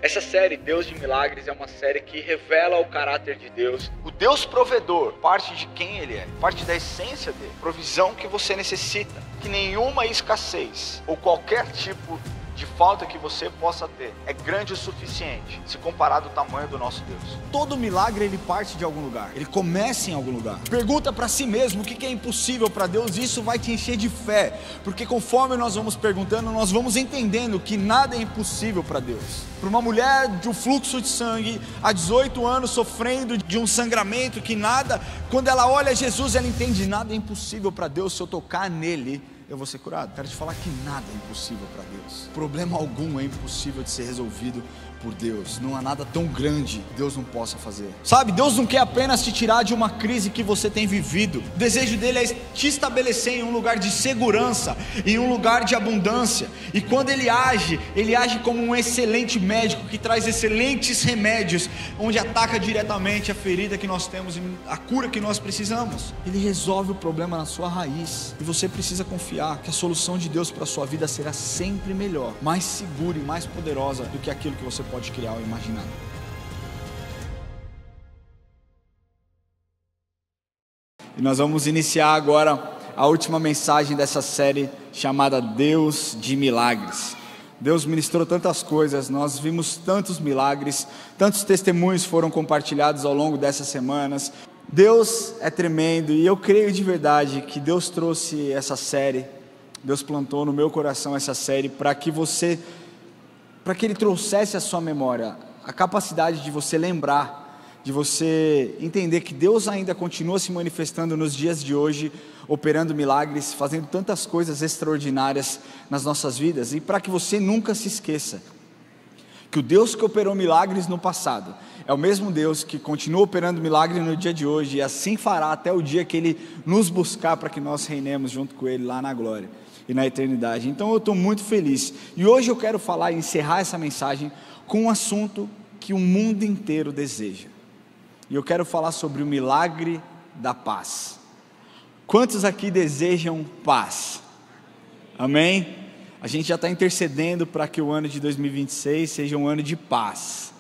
Essa série, Deus de Milagres, é uma série que revela o caráter de Deus. O Deus provedor, parte de quem Ele é, parte da essência dele, provisão que você necessita, que nenhuma escassez ou qualquer tipo de falta que você possa ter é grande o suficiente se comparado ao tamanho do nosso Deus. Todo milagre ele parte de algum lugar, ele começa em algum lugar. Pergunta para si mesmo o que é impossível para Deus, e isso vai te encher de fé, porque conforme nós vamos perguntando, nós vamos entendendo que nada é impossível para Deus. Para uma mulher de um fluxo de sangue, há 18 anos sofrendo de um sangramento que nada, quando ela olha Jesus, ela entende: nada é impossível para Deus, se eu tocar nele, eu vou ser curado. Quero te falar que nada é impossível para Deus. Problema algum é impossível de ser resolvido por Deus. Não há nada tão grande que Deus não possa fazer. Sabe, Deus não quer apenas te tirar de uma crise que você tem vivido. O desejo dele é te estabelecer em um lugar de segurança, em um lugar de abundância. E quando ele age como um excelente médico que traz excelentes remédios, onde ataca diretamente a ferida que nós temos e a cura que nós precisamos. Ele resolve o problema na sua raiz, e você precisa confiar que a solução de Deus para a sua vida será sempre melhor, mais segura e mais poderosa do que aquilo que você pode criar ou imaginar. E nós vamos iniciar agora a última mensagem dessa série chamada Deus de Milagres. Deus ministrou tantas coisas, nós vimos tantos milagres, tantos testemunhos foram compartilhados ao longo dessas semanas. Deus é tremendo, e eu creio de verdade que Deus trouxe essa série, Deus plantou no meu coração essa série para que Ele trouxesse à sua memória a capacidade de você lembrar, de você entender que Deus ainda continua se manifestando nos dias de hoje, operando milagres, fazendo tantas coisas extraordinárias nas nossas vidas, e para que você nunca se esqueça que o Deus que operou milagres no passado é o mesmo Deus que continua operando milagres no dia de hoje, e assim fará até o dia que Ele nos buscar para que nós reinemos junto com Ele lá na glória e na eternidade. Então eu estou muito feliz, e hoje eu quero falar e encerrar essa mensagem com um assunto que o mundo inteiro deseja, e eu quero falar sobre o milagre da paz. Quantos aqui desejam paz? Amém? A gente já está intercedendo para que o ano de 2026 seja um ano de paz,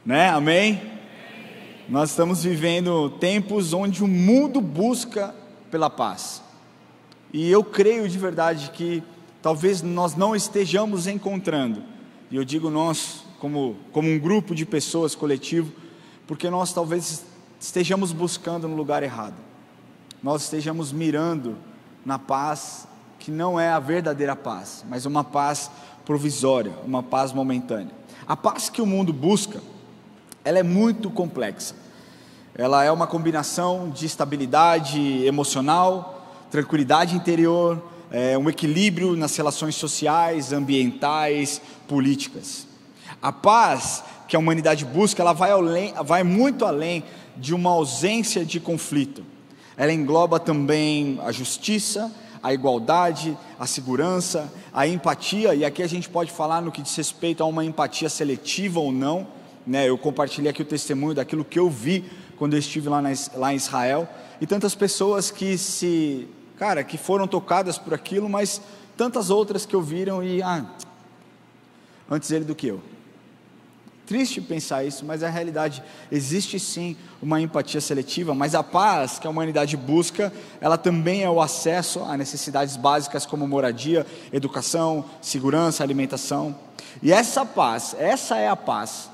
né? Amém? Nós estamos vivendo tempos onde o mundo busca pela paz, e eu creio de verdade que talvez nós não estejamos encontrando, e eu digo nós como um grupo de pessoas, coletivo, porque nós talvez estejamos buscando no lugar errado, nós estejamos mirando na paz que não é a verdadeira paz, mas uma paz provisória, uma paz momentânea. A paz que o mundo busca, ela é muito complexa, ela é uma combinação de estabilidade emocional, tranquilidade interior, um equilíbrio nas relações sociais, ambientais, políticas. A paz que a humanidade busca, ela vai muito além de uma ausência de conflito. Ela engloba também a justiça, a igualdade, a segurança, a empatia, e aqui a gente pode falar no que diz respeito a uma empatia seletiva ou não, né? Eu compartilhei aqui o testemunho daquilo que eu vi quando eu estive lá em Israel, e tantas pessoas que foram tocadas por aquilo, mas tantas outras que ouviram e antes ele do que eu. Triste pensar isso, mas é a realidade. Existe sim uma empatia seletiva, mas a paz que a humanidade busca, ela também é o acesso a necessidades básicas como moradia, educação, segurança, alimentação. E essa é a paz,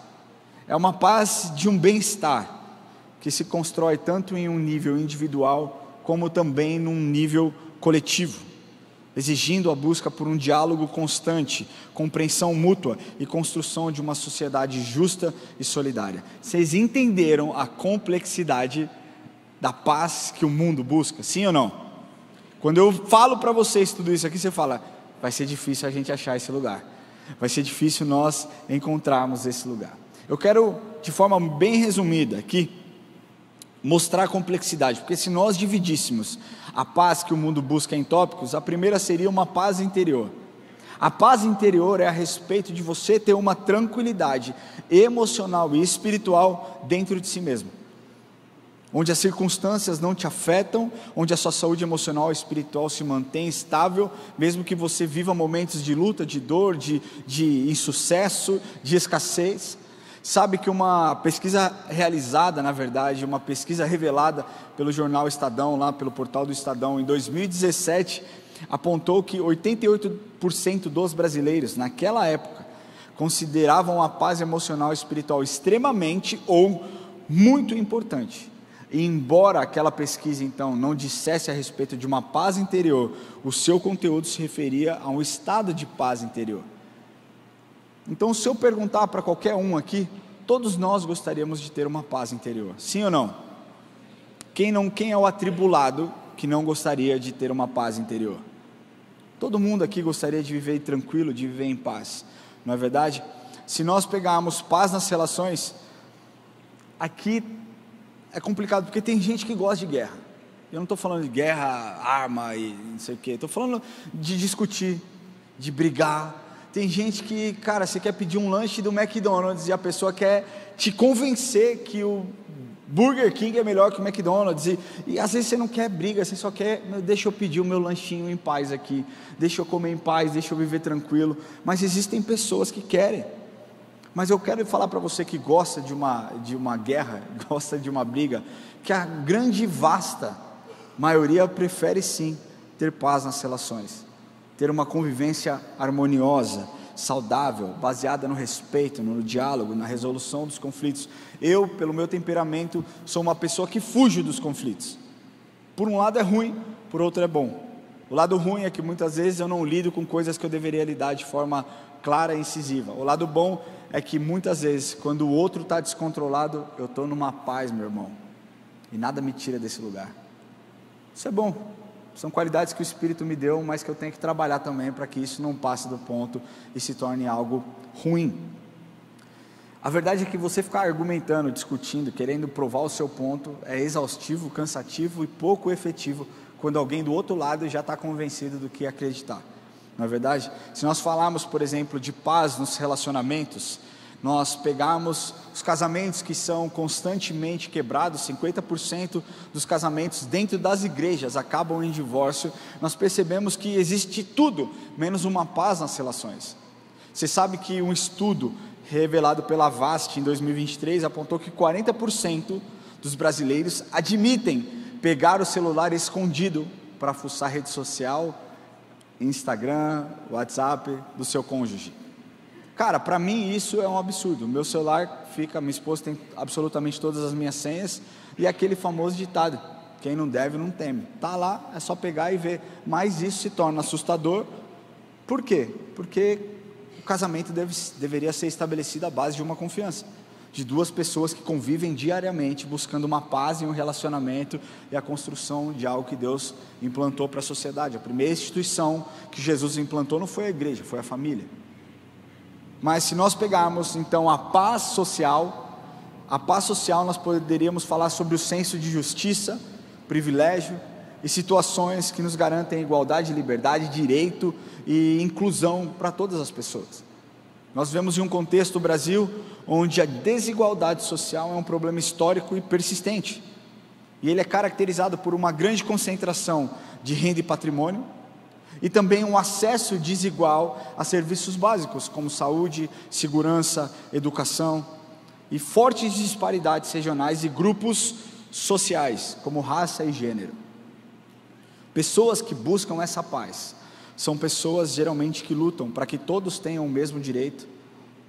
é uma paz de um bem-estar, que se constrói tanto em um nível individual, como também num nível coletivo, exigindo a busca por um diálogo constante, compreensão mútua e construção de uma sociedade justa e solidária. Vocês entenderam a complexidade da paz que o mundo busca, sim ou não? Quando eu falo para vocês tudo isso aqui, você fala: vai ser difícil a gente achar esse lugar, vai ser difícil nós encontrarmos esse lugar. Eu quero, de forma bem resumida aqui, mostrar a complexidade, porque se nós dividíssemos a paz que o mundo busca em tópicos, a primeira seria uma paz interior. A paz interior é a respeito de você ter uma tranquilidade emocional e espiritual dentro de si mesmo. onde as circunstâncias não te afetam, onde a sua saúde emocional e espiritual se mantém estável, mesmo que você viva momentos de luta, de dor, de insucesso, de escassez. Sabe que uma pesquisa realizada, na verdade, uma pesquisa revelada pelo jornal Estadão, lá pelo portal do Estadão, em 2017, apontou que 88% dos brasileiros, naquela época, consideravam a paz emocional e espiritual extremamente ou muito importante. E embora aquela pesquisa, então, não dissesse a respeito de uma paz interior, o seu conteúdo se referia a um estado de paz interior. Então, se eu perguntar para qualquer um aqui, todos nós gostaríamos de ter uma paz interior, sim ou não? Quem é o atribulado que não gostaria de ter uma paz interior? Todo mundo aqui gostaria de viver tranquilo, de viver em paz, não é verdade? Se nós pegarmos paz nas relações, aqui é complicado, porque tem gente que gosta de guerra. Eu não estou falando de guerra, arma e não sei o que, estou falando de discutir, de brigar. Tem gente que, cara, você quer pedir um lanche do McDonald's e a pessoa quer te convencer que o Burger King é melhor que o McDonald's, e às vezes você não quer briga, você só quer, deixa eu pedir o meu lanchinho em paz aqui, deixa eu comer em paz, deixa eu viver tranquilo. Mas existem pessoas que querem. Mas eu quero falar para você que gosta de uma guerra, gosta de uma briga, que a grande e vasta maioria prefere sim ter paz nas relações, ter uma convivência harmoniosa, saudável, baseada no respeito, no diálogo, na resolução dos conflitos. Eu, pelo meu temperamento, sou uma pessoa que fujo dos conflitos. Por um lado é ruim, por outro é bom. O lado ruim é que muitas vezes eu não lido com coisas que eu deveria lidar de forma clara e incisiva. O lado bom é que muitas vezes, quando o outro está descontrolado, eu estou numa paz, meu irmão, e nada me tira desse lugar. Isso é bom. São qualidades que o Espírito me deu, mas que eu tenho que trabalhar também para que isso não passe do ponto e se torne algo ruim. A verdade é que você ficar argumentando, discutindo, querendo provar o seu ponto é exaustivo, cansativo e pouco efetivo quando alguém do outro lado já está convencido do que acreditar. Não é verdade? Se nós falarmos, por exemplo, de paz nos relacionamentos, nós pegarmos os casamentos que são constantemente quebrados, 50% dos casamentos dentro das igrejas acabam em divórcio, nós percebemos que existe tudo, menos uma paz nas relações. Você sabe que um estudo revelado pela Avast em 2023 apontou que 40% dos brasileiros admitem pegar o celular escondido para fuçar rede social, Instagram, WhatsApp do seu cônjuge. Cara, para mim isso é um absurdo. O meu celular fica, minha esposa tem absolutamente todas as minhas senhas, e aquele famoso ditado: quem não deve não teme. Tá lá, é só pegar e ver. Mas isso se torna assustador. Por quê? Porque o casamento deveria ser estabelecido à base de uma confiança, de duas pessoas que convivem diariamente, buscando uma paz em um relacionamento e a construção de algo que Deus implantou para a sociedade. A primeira instituição que Jesus implantou não foi a igreja, foi a família. Mas se nós pegarmos então a paz social nós poderíamos falar sobre o senso de justiça, privilégio e situações que nos garantem igualdade, liberdade, direito e inclusão para todas as pessoas. Nós vemos em um contexto Brasil onde a desigualdade social é um problema histórico e persistente, e ele é caracterizado por uma grande concentração de renda e patrimônio, e também um acesso desigual a serviços básicos como saúde, segurança, educação, e fortes disparidades regionais e grupos sociais como raça e gênero. Pessoas que buscam essa paz são pessoas geralmente que lutam para que todos tenham o mesmo direito,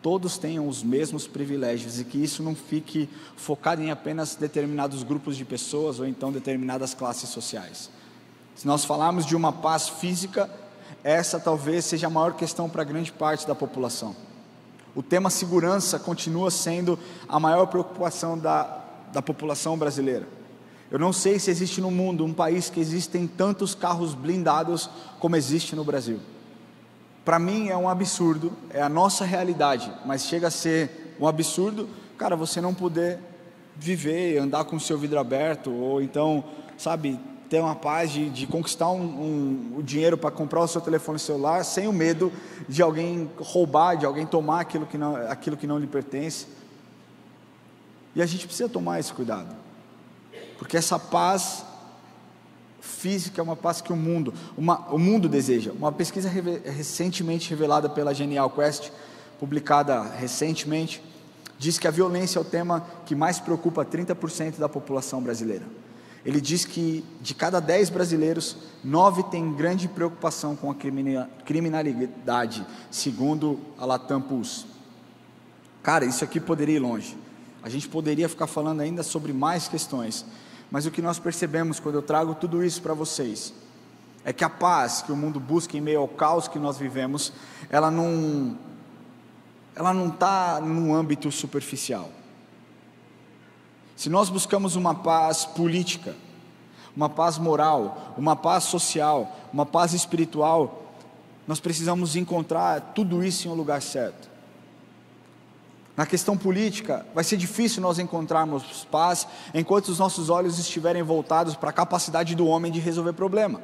todos tenham os mesmos privilégios, e que isso não fique focado em apenas determinados grupos de pessoas ou então determinadas classes sociais. Se nós falarmos de uma paz física, essa talvez seja a maior questão para grande parte da população. O tema segurança continua sendo a maior preocupação da população brasileira. Eu não sei se existe no mundo um país que existem tantos carros blindados como existe no Brasil. Para mim é um absurdo, é a nossa realidade, mas chega a ser um absurdo, cara, você não poder viver e andar com o seu vidro aberto, ou então, sabe, ter uma paz de conquistar o dinheiro para comprar o seu telefone celular, sem o medo de alguém roubar, de alguém tomar aquilo que não lhe pertence. E a gente precisa tomar esse cuidado. Porque essa paz física é uma paz que o mundo deseja. Uma pesquisa recentemente revelada pela Genial Quest, publicada recentemente, diz que a violência é o tema que mais preocupa 30% da população brasileira. Ele diz que de cada 10 brasileiros, 9 têm grande preocupação com a criminalidade, segundo a Latam Pulse. Cara, isso aqui poderia ir longe. A gente poderia ficar falando ainda sobre mais questões, mas o que nós percebemos quando eu trago tudo isso para vocês, é que a paz que o mundo busca em meio ao caos que nós vivemos, ela não está no âmbito superficial. Se nós buscamos uma paz política, uma paz moral, uma paz social, uma paz espiritual, nós precisamos encontrar tudo isso em um lugar certo. Na questão política, vai ser difícil nós encontrarmos paz enquanto os nossos olhos estiverem voltados para a capacidade do homem de resolver problema.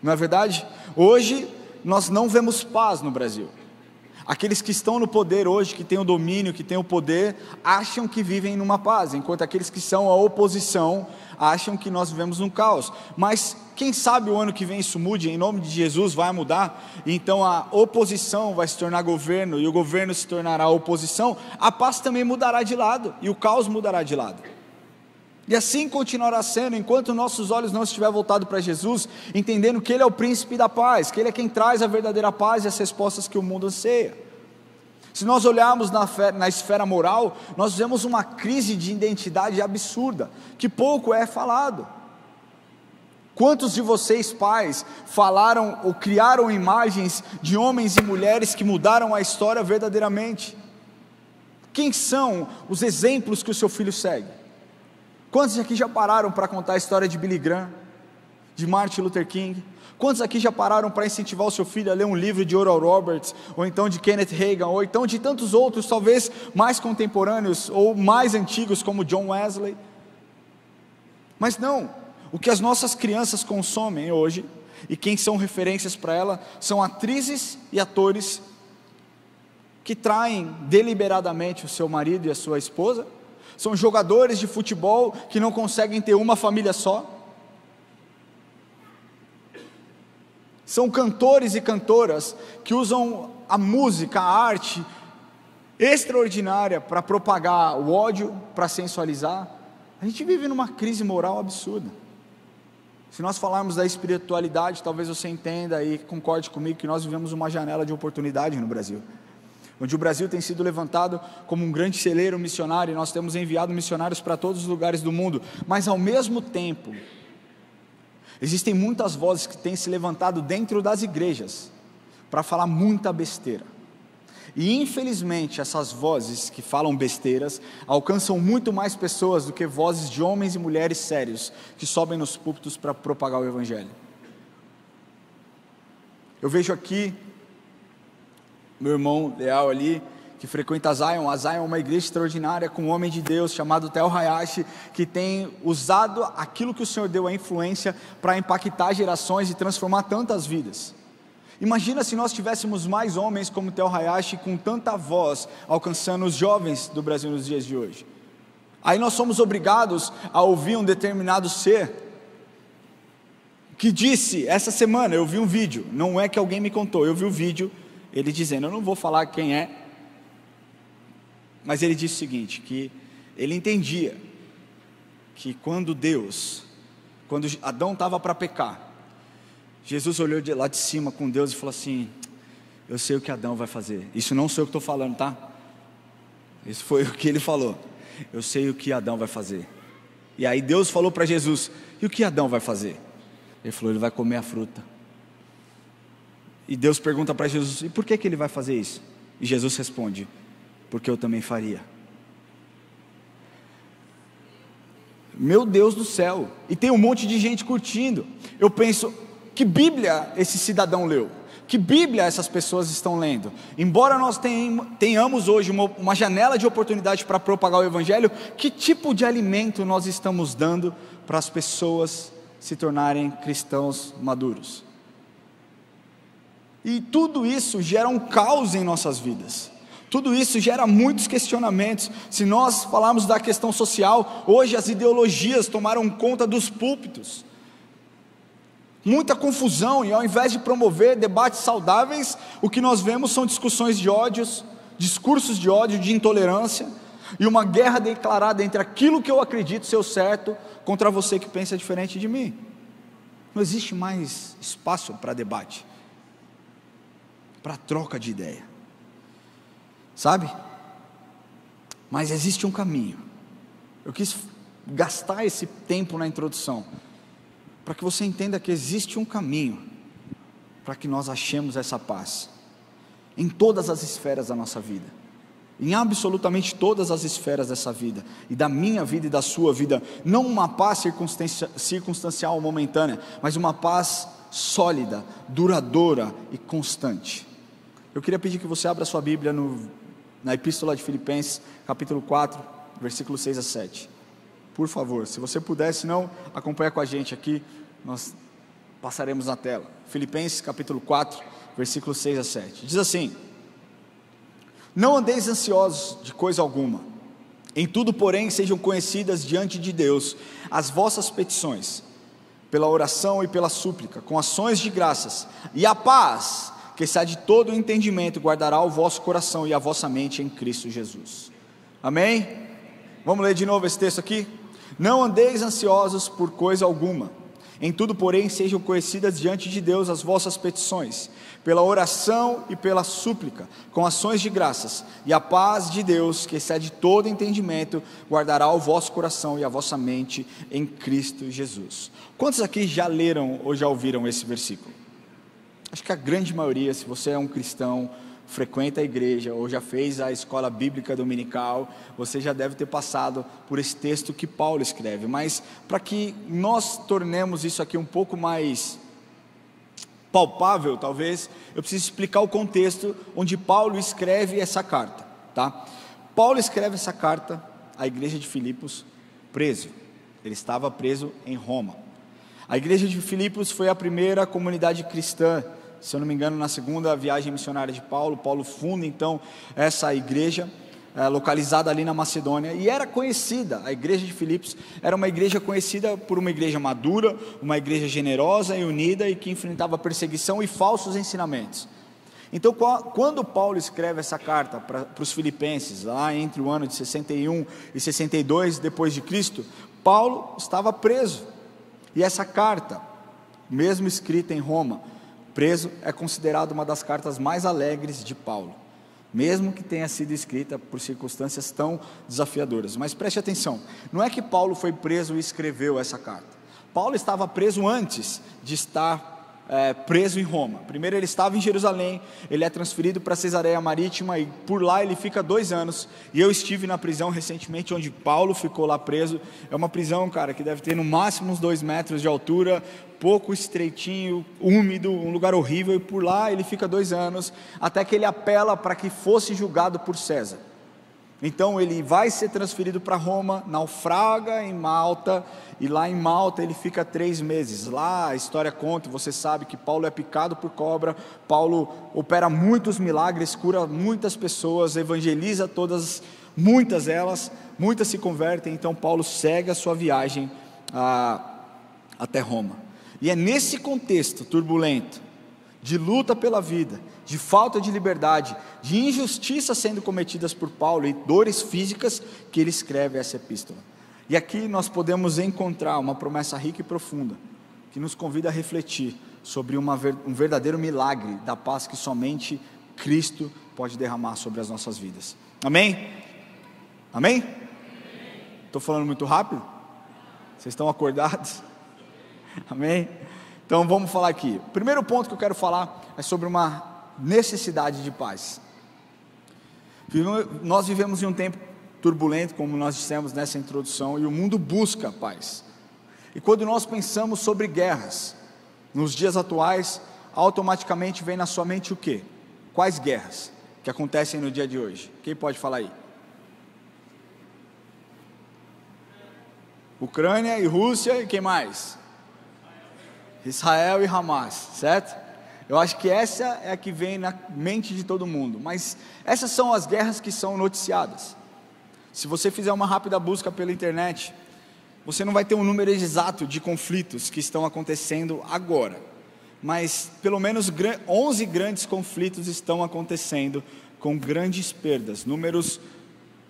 Não é verdade? Hoje, nós não vemos paz no Brasil. Aqueles que estão no poder hoje, que têm o domínio, que têm o poder, acham que vivem numa paz, enquanto aqueles que são a oposição, acham que nós vivemos num caos. Mas quem sabe o ano que vem isso mude, em nome de Jesus vai mudar, e então a oposição vai se tornar governo, e o governo se tornará oposição, a paz também mudará de lado, e o caos mudará de lado. E assim continuará sendo, enquanto nossos olhos não estiverem voltados para Jesus, entendendo que Ele é o príncipe da paz, que Ele é quem traz a verdadeira paz e as respostas que o mundo anseia. Se nós olharmos na esfera moral, nós vemos uma crise de identidade absurda, que pouco é falado. Quantos de vocês, pais, falaram ou criaram imagens de homens e mulheres que mudaram a história verdadeiramente? Quem são os exemplos que o seu filho segue? Quantos aqui já pararam para contar a história de Billy Graham, de Martin Luther King? Quantos aqui já pararam para incentivar o seu filho a ler um livro de Oral Roberts, ou então de Kenneth Hagin, ou então de tantos outros, talvez mais contemporâneos, ou mais antigos, como John Wesley? Mas não, o que as nossas crianças consomem hoje, e quem são referências para ela, são atrizes e atores, que traem deliberadamente o seu marido e a sua esposa, são jogadores de futebol que não conseguem ter uma família só, são cantores e cantoras que usam a música, a arte extraordinária para propagar o ódio, para sensualizar. A gente vive numa crise moral absurda. Se nós falarmos da espiritualidade, talvez você entenda e concorde comigo que nós vivemos uma janela de oportunidade no Brasil, onde o Brasil tem sido levantado como um grande celeiro missionário, e nós temos enviado missionários para todos os lugares do mundo, mas ao mesmo tempo, existem muitas vozes que têm se levantado dentro das igrejas, para falar muita besteira, e infelizmente essas vozes que falam besteiras, alcançam muito mais pessoas do que vozes de homens e mulheres sérios, que sobem nos púlpitos para propagar o Evangelho. Eu vejo aqui meu irmão Leal ali, que frequenta a Zion é uma igreja extraordinária, com um homem de Deus chamado Tel Hayashi, que tem usado aquilo que o Senhor deu a influência, para impactar gerações e transformar tantas vidas. Imagina se nós tivéssemos mais homens como Tel Hayashi, com tanta voz, alcançando os jovens do Brasil nos dias de hoje. Aí nós somos obrigados a ouvir um determinado ser, que disse, essa semana eu vi um vídeo, não é que alguém me contou, eu vi o vídeo, ele dizendo, eu não vou falar quem é, mas ele disse o seguinte, que ele entendia que quando Adão estava para pecar, Jesus olhou de lá de cima com Deus e falou assim, eu sei o que Adão vai fazer. Isso não sou eu que estou falando, tá? Isso foi o que ele falou, eu sei o que Adão vai fazer. E aí Deus falou para Jesus, e o que Adão vai fazer? Ele falou, ele vai comer a fruta. E Deus pergunta para Jesus, e por que ele vai fazer isso? E Jesus responde, porque eu também faria. Meu Deus do céu, e tem um monte de gente curtindo. Eu penso, que Bíblia esse cidadão leu? Que Bíblia essas pessoas estão lendo? Embora nós tenhamos hoje uma janela de oportunidade para propagar o Evangelho, que tipo de alimento nós estamos dando para as pessoas se tornarem cristãos maduros? E tudo isso gera um caos em nossas vidas. Tudo isso gera muitos questionamentos. Se nós falarmos da questão social, hoje as ideologias tomaram conta dos púlpitos. Muita confusão, e ao invés de promover debates saudáveis, o que nós vemos são discussões de ódios, discursos de ódio, de intolerância, e uma guerra declarada entre aquilo que eu acredito ser o certo, contra você que pensa diferente de mim. Não existe mais espaço para debate, para troca de ideia, sabe? Mas existe um caminho. Eu quis gastar esse tempo na introdução, para que você entenda que existe um caminho, para que nós achemos essa paz, em todas as esferas da nossa vida, em absolutamente todas as esferas dessa vida, e da minha vida e da sua vida, não uma paz circunstancial ou momentânea, mas uma paz sólida, duradoura e constante. Eu queria pedir que você abra sua Bíblia na Epístola de Filipenses, capítulo 4, versículos 6 a 7, por favor, se você puder, se não, acompanha com a gente aqui, nós passaremos na tela. Filipenses capítulo 4, versículos 6 a 7, diz assim: não andeis ansiosos de coisa alguma, em tudo porém sejam conhecidas diante de Deus as vossas petições, pela oração e pela súplica, com ações de graças, e a paz, que excede todo o entendimento, guardará o vosso coração e a vossa mente em Cristo Jesus. Amém? Vamos ler de novo esse texto aqui? Não andeis ansiosos por coisa alguma, em tudo porém sejam conhecidas diante de Deus as vossas petições, pela oração e pela súplica, com ações de graças, e a paz de Deus, que excede todo entendimento, guardará o vosso coração e a vossa mente em Cristo Jesus. Quantos aqui já leram ou já ouviram esse versículo? Acho que a grande maioria, se você é um cristão, frequenta a igreja ou já fez a escola bíblica dominical, você já deve ter passado por esse texto que Paulo escreve. Mas para que nós tornemos isso aqui um pouco mais palpável, talvez, eu preciso explicar o contexto onde Paulo escreve essa carta, tá? Paulo escreve essa carta à igreja de Filipos preso. Ele estava preso em Roma. A igreja de Filipos foi a primeira comunidade cristã, se eu não me engano, na segunda viagem missionária de Paulo. Paulo funda então essa igreja, localizada ali na Macedônia, e era conhecida, a igreja de Filipos era uma igreja conhecida por uma igreja madura, uma igreja generosa e unida, e que enfrentava perseguição e falsos ensinamentos. Então, quando Paulo escreve essa carta para os filipenses, lá entre o ano de 61 e 62 depois de Cristo, Paulo estava preso, e essa carta, mesmo escrita em Roma, preso, é considerada uma das cartas mais alegres de Paulo, mesmo que tenha sido escrita por circunstâncias tão desafiadoras. Mas preste atenção, não é que Paulo foi preso e escreveu essa carta. Paulo estava preso antes de estar preso em Roma. Primeiro ele estava em Jerusalém, ele é transferido para Cesareia Marítima, e por lá ele fica 2 anos, e eu estive na prisão recentemente, onde Paulo ficou lá preso. É uma prisão, cara, que deve ter no máximo uns 2 metros de altura, pouco estreitinho, úmido, um lugar horrível, e por lá ele fica 2 anos, até que ele apela para que fosse julgado por César. Então ele vai ser transferido para Roma, naufraga em Malta, e lá em Malta ele fica 3 meses. Lá a história conta, você sabe que Paulo é picado por cobra, Paulo opera muitos milagres, cura muitas pessoas, evangeliza muitas delas, muitas se convertem. Então Paulo segue a sua viagem até Roma, e é nesse contexto turbulento, de luta pela vida, de falta de liberdade, de injustiças sendo cometidas por Paulo e dores físicas, que ele escreve essa epístola. E aqui nós podemos encontrar uma promessa rica e profunda, que nos convida a refletir sobre um verdadeiro milagre da paz que somente Cristo pode derramar sobre as nossas vidas. Amém? Amém? Estou falando muito rápido? Vocês estão acordados? Amém? Então vamos falar aqui. O primeiro ponto que eu quero falar é sobre uma necessidade de paz. Nós vivemos em um tempo turbulento, como nós dissemos nessa introdução, e o mundo busca paz. E quando nós pensamos sobre guerras, nos dias atuais, automaticamente vem na sua mente o quê? Quais guerras que acontecem no dia de hoje? Quem pode falar aí? Ucrânia e Rússia, e quem mais? Israel e Hamas, certo? Eu acho que essa é a que vem na mente de todo mundo, mas essas são as guerras que são noticiadas. Se você fizer uma rápida busca pela internet, você não vai ter um número exato de conflitos que estão acontecendo agora, mas pelo menos 11 grandes conflitos estão acontecendo com grandes perdas, números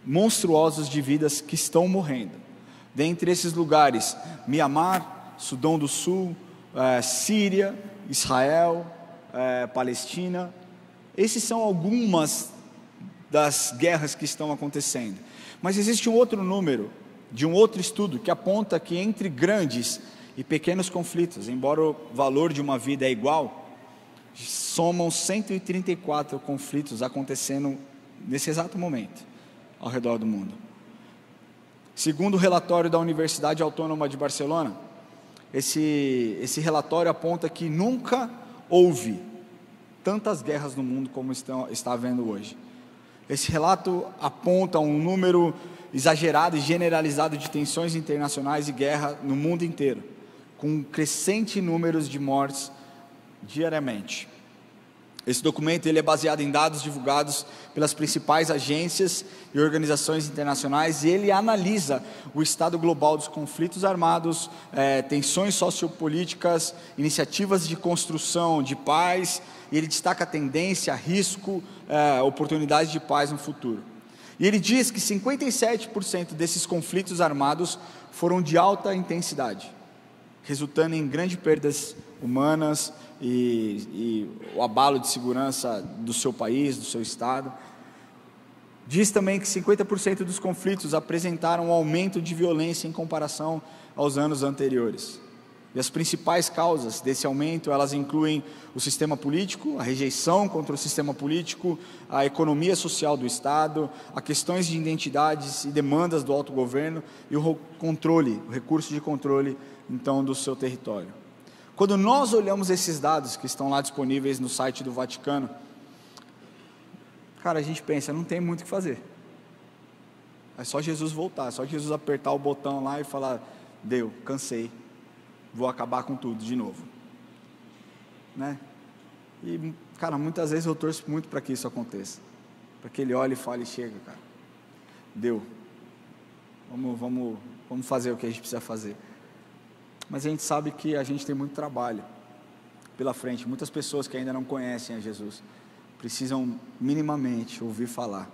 monstruosos de vidas que estão morrendo. Dentre esses lugares, Mianmar, Sudão do Sul, Síria, Israel, Palestina. Esses são algumas das guerras que estão acontecendo. Mas existe um outro número, de um outro estudo, que aponta que entre grandes e pequenos conflitos, embora o valor de uma vida é igual, somam 134 conflitos acontecendo nesse exato momento, ao redor do mundo. Segundo o relatório da Universidade Autônoma de Barcelona, esse relatório aponta que nunca houve tantas guerras no mundo como está havendo hoje. Esse relato aponta um número exagerado e generalizado de tensões internacionais e guerra no mundo inteiro, com crescente números de mortes diariamente. Esse documento ele é baseado em dados divulgados pelas principais agências e organizações internacionais, e ele analisa o estado global dos conflitos armados, tensões sociopolíticas, iniciativas de construção de paz, e ele destaca a tendência, risco, oportunidades de paz no futuro. E ele diz que 57% desses conflitos armados foram de alta intensidade, resultando em grandes perdas humanas e o abalo de segurança do seu país, do seu estado. Diz também que 50% dos conflitos apresentaram um aumento de violência em comparação aos anos anteriores. E as principais causas desse aumento, elas incluem o sistema político, a rejeição contra o sistema político, a economia social do Estado, a questões de identidades e demandas do autogoverno e o controle, o recurso de controle, então, do seu território. Quando nós olhamos esses dados que estão lá disponíveis no site do Vaticano, cara, a gente pensa, não tem muito o que fazer. É só Jesus voltar, é só Jesus apertar o botão lá e falar, deu, cansei, vou acabar com tudo de novo, né? E, cara, muitas vezes eu torço muito para que isso aconteça, para que ele olhe e fale, chega, cara, deu, vamos fazer o que a gente precisa fazer. Mas a gente sabe que a gente tem muito trabalho pela frente, muitas pessoas que ainda não conhecem a Jesus, precisam minimamente ouvir falar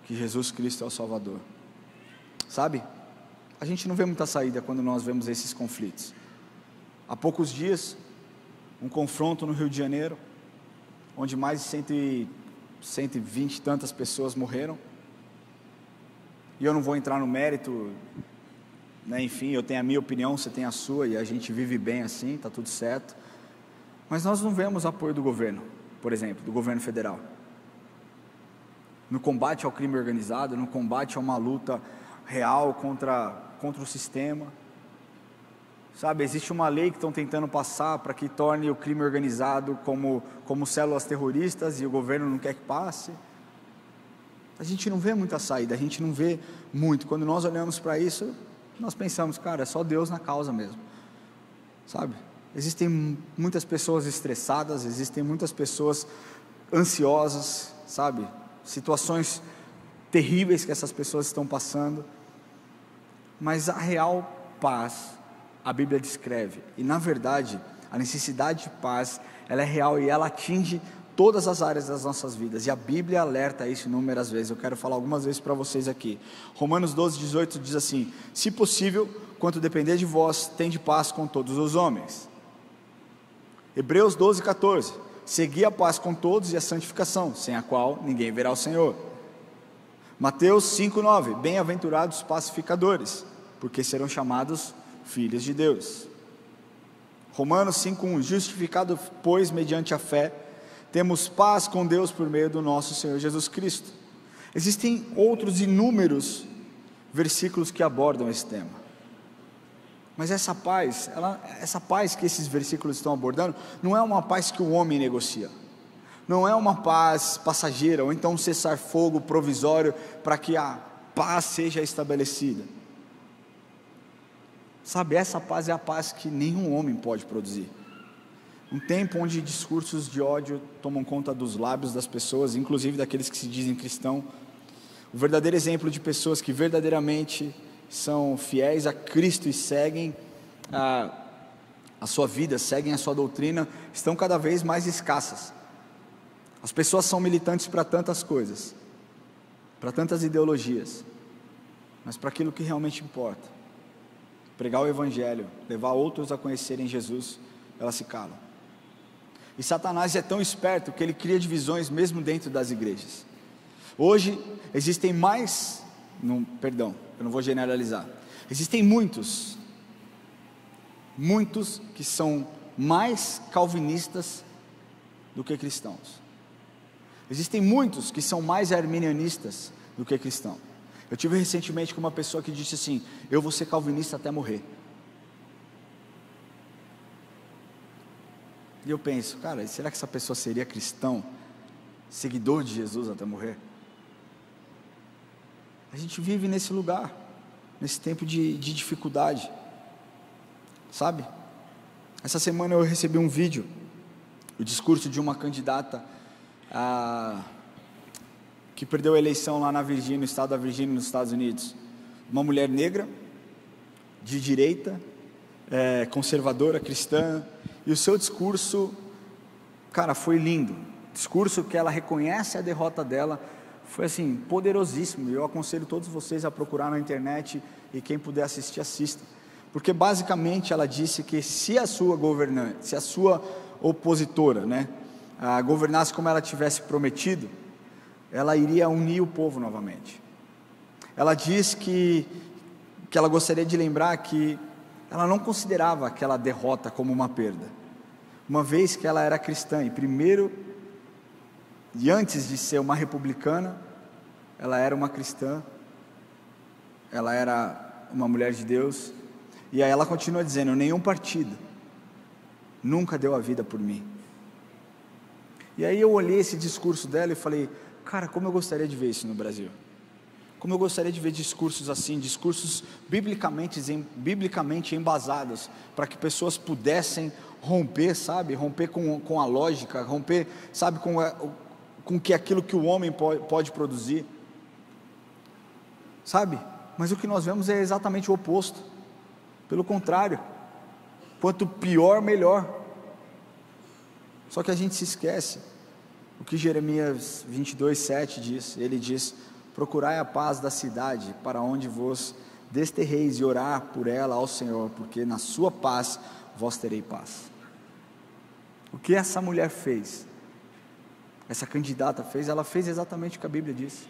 que Jesus Cristo é o Salvador, sabe? A gente não vê muita saída quando nós vemos esses conflitos. Há poucos dias, um confronto no Rio de Janeiro, onde mais de 120 e tantas pessoas morreram, e eu não vou entrar no mérito, né? Enfim, eu tenho a minha opinião, você tem a sua, e a gente vive bem assim, está tudo certo, mas nós não vemos apoio do governo, por exemplo, do governo federal, no combate ao crime organizado, no combate a uma luta real contra o sistema, sabe? Existe uma lei que estão tentando passar para que torne o crime organizado como células terroristas, e o governo não quer que passe. A gente não vê muita saída, a gente não vê muito. Quando nós olhamos para isso, nós pensamos, cara, é só Deus na causa mesmo, sabe? Existem muitas pessoas estressadas, existem muitas pessoas ansiosas, sabe? Situações terríveis que essas pessoas estão passando, mas a real paz, a Bíblia descreve, e na verdade, a necessidade de paz, ela é real e ela atinge todas as áreas das nossas vidas, e a Bíblia alerta isso inúmeras vezes. Eu quero falar algumas vezes para vocês aqui. Romanos 12:18 diz assim: se possível, quanto depender de vós, tende paz com todos os homens. Hebreus 12:14, segui a paz com todos e a santificação, sem a qual ninguém verá o Senhor. Mateus 5:9, bem-aventurados pacificadores, porque serão chamados filhos de Deus. Romanos 5:1, justificado pois mediante a fé, temos paz com Deus por meio do nosso Senhor Jesus Cristo. Existem outros inúmeros versículos que abordam esse tema, mas essa paz que esses versículos estão abordando, não é uma paz que o homem negocia, não é uma paz passageira, ou então um cessar-fogo provisório para que a paz seja estabelecida, sabe? Essa paz é a paz que nenhum homem pode produzir. Um tempo onde discursos de ódio tomam conta dos lábios das pessoas, inclusive daqueles que se dizem cristãos. O verdadeiro exemplo de pessoas que verdadeiramente são fiéis a Cristo e seguem a sua vida, seguem a sua doutrina, estão cada vez mais escassas. As pessoas são militantes para tantas coisas, para tantas ideologias, mas para aquilo que realmente importa, pregar o Evangelho, levar outros a conhecerem Jesus, elas se calam. E Satanás é tão esperto que ele cria divisões mesmo dentro das igrejas. Hoje existem eu não vou generalizar, existem muitos que são mais calvinistas do que cristãos. Existem muitos que são mais arminianistas do que cristãos. Eu tive recentemente com uma pessoa que disse assim: eu vou ser calvinista até morrer. E eu penso, cara, será que essa pessoa seria cristão, seguidor de Jesus até morrer? A gente vive nesse lugar, nesse tempo de dificuldade, sabe? Essa semana eu recebi um vídeo, o discurso de uma candidata que perdeu a eleição lá na Virgínia, no estado da Virgínia, nos Estados Unidos. Uma mulher negra, de direita, conservadora, cristã, e o seu discurso, cara, foi lindo. Discurso que ela reconhece a derrota dela, foi assim, poderosíssimo. Eu aconselho todos vocês a procurar na internet, e quem puder assistir, assista. Porque basicamente ela disse que se a sua governante, se a sua opositora, governasse como ela tivesse prometido, ela iria unir o povo novamente. Ela disse que ela gostaria de lembrar que ela não considerava aquela derrota como uma perda, uma vez que ela era cristã, e antes de ser uma republicana, ela era uma cristã, ela era uma mulher de Deus. E aí ela continua dizendo: nenhum partido nunca deu a vida por mim. E aí eu olhei esse discurso dela e falei: cara, como eu gostaria de ver isso no Brasil. Como eu gostaria de ver discursos assim, discursos biblicamente embasados, para que pessoas pudessem romper, sabe, romper com a lógica, romper, sabe, com que aquilo que o homem pode produzir, sabe. Mas o que nós vemos é exatamente o oposto. Pelo contrário, quanto pior, melhor. Só que a gente se esquece o que Jeremias 22:7 diz. Ele diz: procurai a paz da cidade, para onde vos desterreis, e orar por ela ao Senhor, porque na sua paz vós terei paz. O que essa mulher fez, essa candidata fez, ela fez exatamente o que a Bíblia diz.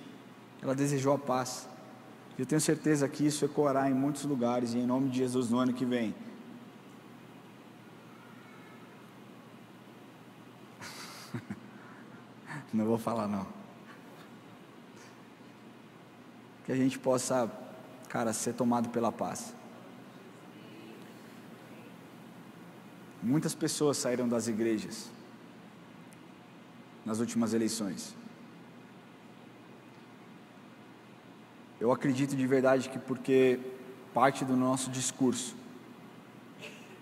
Ela desejou a paz. E eu tenho certeza que isso ecoará em muitos lugares, e em nome de Jesus no ano que vem. Não vou falar não. Que a gente possa, cara, ser tomado pela paz. Muitas pessoas saíram das igrejas nas últimas eleições. Eu acredito de verdade que porque parte do nosso discurso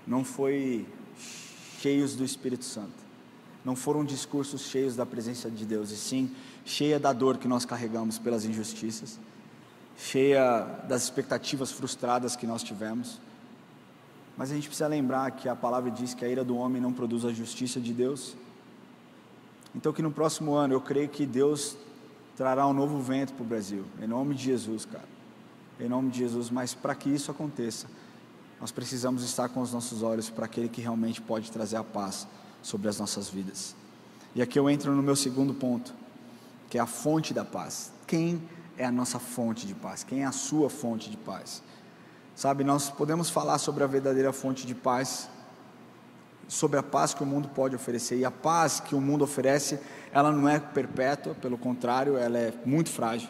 não foi cheios do Espírito Santo, não foram discursos cheios da presença de Deus, e sim cheia da dor que nós carregamos pelas injustiças, cheia das expectativas frustradas que nós tivemos. Mas a gente precisa lembrar que a palavra diz que a ira do homem não produz a justiça de Deus. Então que no próximo ano eu creio que Deus trará um novo vento para o Brasil, em nome de Jesus, cara, em nome de Jesus. Mas para que isso aconteça, nós precisamos estar com os nossos olhos para aquele que realmente pode trazer a paz sobre as nossas vidas. E aqui eu entro no meu segundo ponto, que é a fonte da paz. Quem é a nossa fonte de paz? Quem é a sua fonte de paz? Sabe, nós podemos falar sobre a verdadeira fonte de paz, sobre a paz que o mundo pode oferecer, e a paz que o mundo oferece, ela não é perpétua, pelo contrário, ela é muito frágil.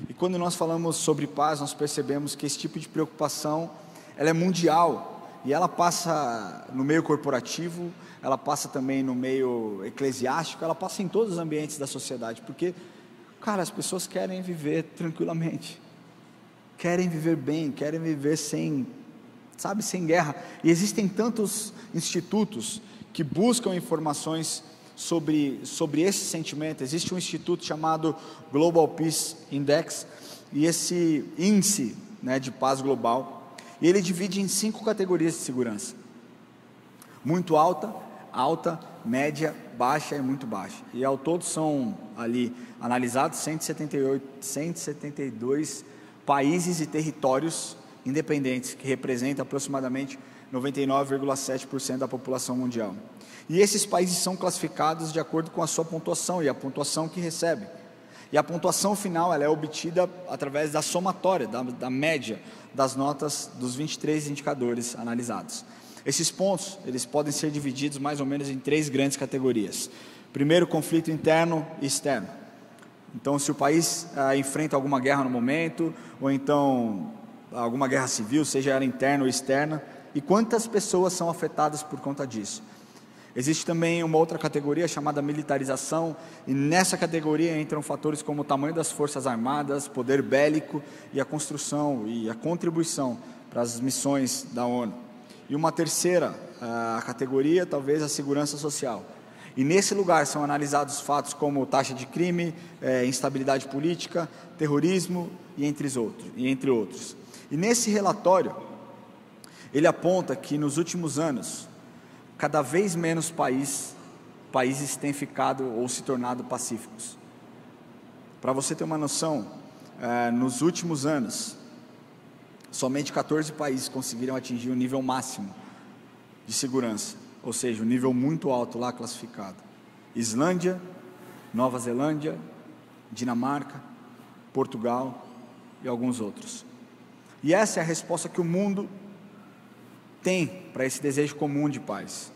E quando nós falamos sobre paz, nós percebemos que esse tipo de preocupação, ela é mundial, e ela passa no meio corporativo, ela passa também no meio eclesiástico, ela passa em todos os ambientes da sociedade, porque, cara, as pessoas querem viver tranquilamente, querem viver bem, querem viver sem guerra. E existem tantos institutos que buscam informações sobre esse sentimento. Existe um instituto chamado Global Peace Index, e esse índice, né, de paz global, ele divide em 5 categorias de segurança: muito alta, alta, média, baixa e muito baixa. E ao todo são ali analisados 172 países e territórios independentes, que representam aproximadamente 99,7% da população mundial. E esses países são classificados de acordo com a sua pontuação e a pontuação que recebem. E a pontuação final ela é obtida através da somatória, da média das notas dos 23 indicadores analisados. Esses pontos, eles podem ser divididos mais ou menos em 3 grandes categorias. Primeiro, conflito interno e externo. Então, se o país enfrenta alguma guerra no momento, ou então alguma guerra civil, seja ela interna ou externa, e quantas pessoas são afetadas por conta disso. Existe também uma outra categoria chamada militarização, e nessa categoria entram fatores como o tamanho das forças armadas, poder bélico e a construção e a contribuição para as missões da ONU. E uma terceira categoria, talvez a segurança social. E nesse lugar são analisados fatos como taxa de crime, instabilidade política, terrorismo e entre outros. E nesse relatório, ele aponta que nos últimos anos, cada vez menos países têm ficado ou se tornado pacíficos. Para você ter uma noção, nos últimos anos, somente 14 países conseguiram atingir o nível máximo de segurança, ou seja, um nível muito alto lá classificado: Islândia, Nova Zelândia, Dinamarca, Portugal e alguns outros. E essa é a resposta que o mundo tem para esse desejo comum de paz.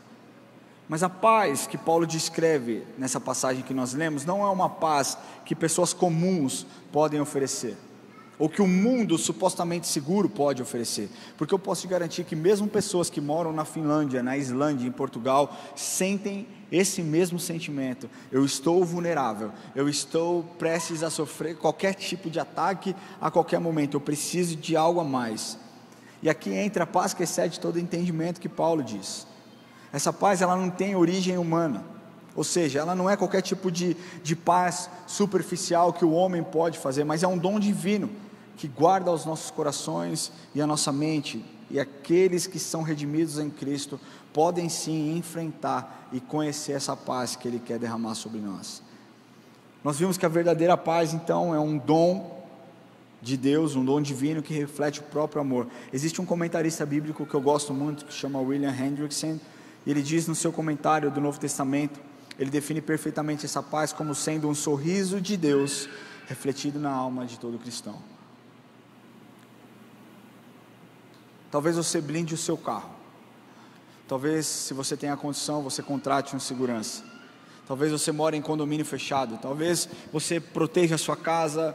Mas a paz que Paulo descreve nessa passagem que nós lemos não é uma paz que pessoas comuns podem oferecer, ou que o mundo supostamente seguro pode oferecer, porque eu posso te garantir que mesmo pessoas que moram na Finlândia, na Islândia, em Portugal, sentem esse mesmo sentimento: eu estou vulnerável, eu estou prestes a sofrer qualquer tipo de ataque a qualquer momento, eu preciso de algo a mais. E aqui entra a paz que excede todo entendimento que Paulo diz. Essa paz ela não tem origem humana, ou seja, ela não é qualquer tipo de paz superficial que o homem pode fazer, mas é um dom divino que guarda os nossos corações e a nossa mente, e aqueles que são redimidos em Cristo podem sim enfrentar e conhecer essa paz que Ele quer derramar sobre nós. Nós vimos que a verdadeira paz então é um dom de Deus, um dom divino que reflete o próprio amor. Existe um comentarista bíblico que eu gosto muito, que chama William Hendrickson, e ele diz no seu comentário do Novo Testamento, ele define perfeitamente essa paz como sendo um sorriso de Deus refletido na alma de todo cristão. Talvez você blinde o seu carro, talvez, se você tem a condição, você contrate um segurança. Talvez você mora em condomínio fechado, talvez você proteja a sua casa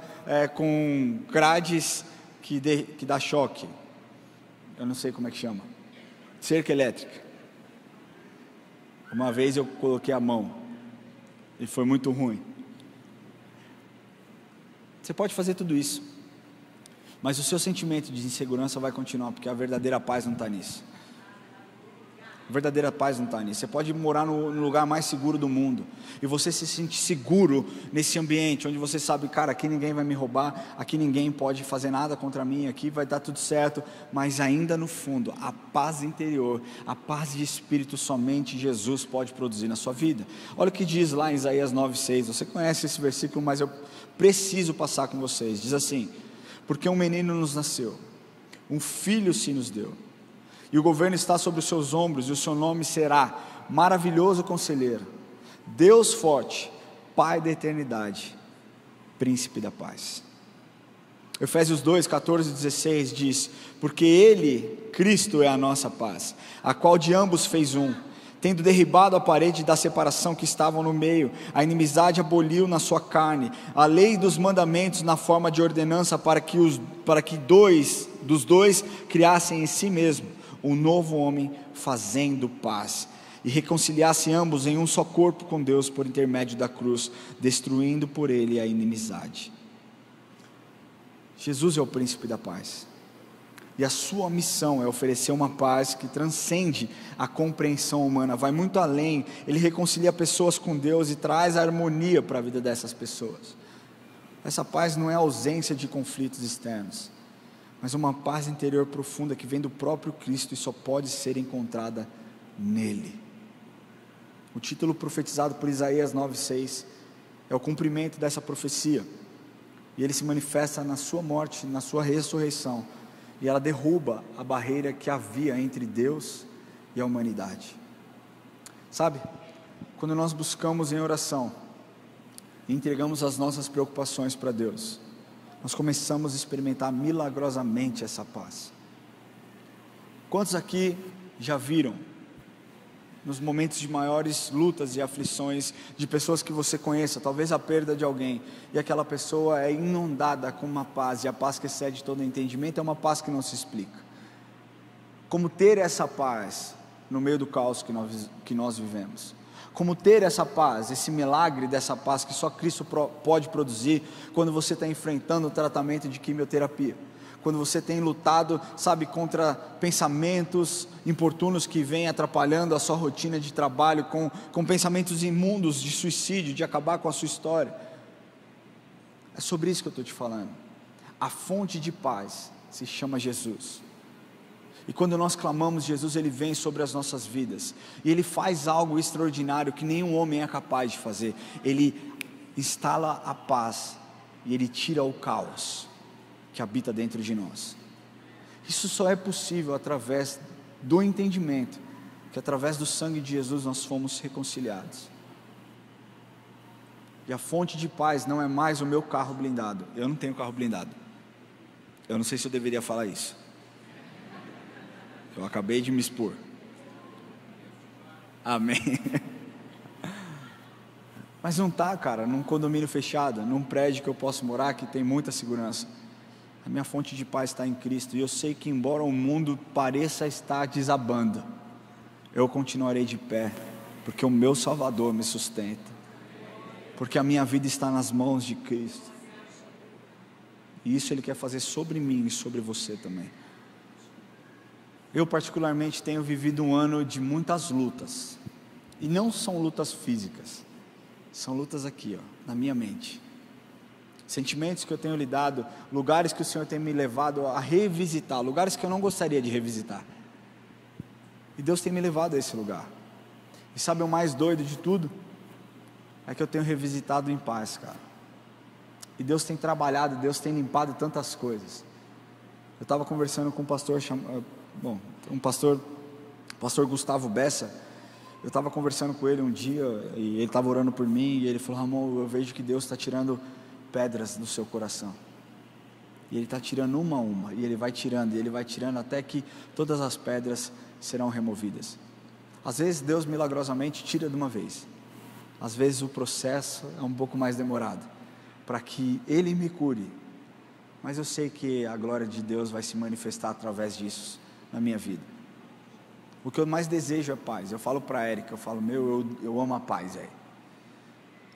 com grades que dá choque, eu não sei como é que chama, cerca elétrica. Uma vez eu coloquei a mão e foi muito ruim. Você pode fazer tudo isso, mas o seu sentimento de insegurança vai continuar, porque a verdadeira paz não está nisso. A verdadeira paz não está nisso. Você pode morar no lugar mais seguro do mundo, e você se sente seguro nesse ambiente, onde você sabe, cara, aqui ninguém vai me roubar, aqui ninguém pode fazer nada contra mim, aqui vai dar tudo certo, mas ainda no fundo, a paz interior, a paz de espírito, somente Jesus pode produzir na sua vida. Olha o que diz lá em Isaías 9:6, você conhece esse versículo, mas eu preciso passar com vocês. Diz assim: porque um menino nos nasceu, um filho se nos deu, e o governo está sobre os seus ombros, e o seu nome será Maravilhoso Conselheiro, Deus Forte, Pai da Eternidade, Príncipe da Paz. Efésios 2, 14 e 16 diz: porque Ele, Cristo, é a nossa paz, a qual de ambos fez um, tendo derribado a parede da separação que estavam no meio, a inimizade aboliu na sua carne, a lei dos mandamentos na forma de ordenança, para que dos dois criassem em si mesmo um novo homem, fazendo paz, e reconciliasse ambos em um só corpo com Deus por intermédio da cruz, destruindo por ele a inimizade. Jesus é o príncipe da paz. E a sua missão é oferecer uma paz que transcende a compreensão humana, vai muito além. Ele reconcilia pessoas com Deus e traz harmonia para a vida dessas pessoas. Essa paz não é a ausência de conflitos externos, mas uma paz interior profunda que vem do próprio Cristo e só pode ser encontrada nele. O título profetizado por Isaías 9:6 é o cumprimento dessa profecia, e ele se manifesta na sua morte, na sua ressurreição, e ela derruba a barreira que havia entre Deus e a humanidade. Sabe, quando nós buscamos em oração e entregamos as nossas preocupações para Deus, nós começamos a experimentar milagrosamente essa paz. Quantos aqui já viram, nos momentos de maiores lutas e aflições, de pessoas que você conheça, talvez a perda de alguém, e aquela pessoa é inundada com uma paz, e a paz que excede todo entendimento é uma paz que não se explica? Como ter essa paz no meio do caos que nós vivemos? Como ter essa paz, esse milagre dessa paz que só Cristo pode produzir, quando você está enfrentando o tratamento de quimioterapia, quando você tem lutado, sabe, contra pensamentos importunos que vêm atrapalhando a sua rotina de trabalho, com pensamentos imundos de suicídio, de acabar com a sua história. É sobre isso que eu estou te falando. A fonte de paz se chama Jesus. E quando nós clamamos Jesus, Ele vem sobre as nossas vidas, e Ele faz algo extraordinário que nenhum homem é capaz de fazer. Ele instala a paz, e Ele tira o caos que habita dentro de nós. Isso só é possível através do entendimento que através do sangue de Jesus nós fomos reconciliados. E a fonte de paz não é mais o meu carro blindado. Eu não tenho carro blindado. Eu não sei se eu deveria falar isso. Eu acabei de me expor. Amém. Mas não está, cara, num condomínio fechado, num prédio que eu posso morar, que tem muita segurança. A minha fonte de paz está em Cristo, e eu sei que embora o mundo pareça estar desabando, eu continuarei de pé, porque o meu Salvador me sustenta, porque a minha vida está nas mãos de Cristo, e isso Ele quer fazer sobre mim e sobre você também. Eu particularmente tenho vivido um ano de muitas lutas, e não são lutas físicas, são lutas aqui, na minha mente. Sentimentos que eu tenho lidado, lugares que o Senhor tem me levado a revisitar, lugares que eu não gostaria de revisitar, e Deus tem me levado a esse lugar. E sabe o mais doido de tudo? É que eu tenho revisitado em paz, cara. E Deus tem trabalhado, Deus tem limpado tantas coisas. Eu estava conversando com um pastor, pastor Gustavo Bessa. Eu estava conversando com ele um dia, e ele estava orando por mim, e ele falou: Ramon, eu vejo que Deus está tirando pedras do seu coração, e Ele está tirando uma a uma, e Ele vai tirando, e Ele vai tirando, até que todas as pedras serão removidas. Às vezes Deus milagrosamente tira de uma vez, às vezes o processo é um pouco mais demorado, para que Ele me cure, mas eu sei que a glória de Deus vai se manifestar através disso na minha vida. O que eu mais desejo é paz. Eu falo para a Érica, eu falo: eu amo a paz, velho.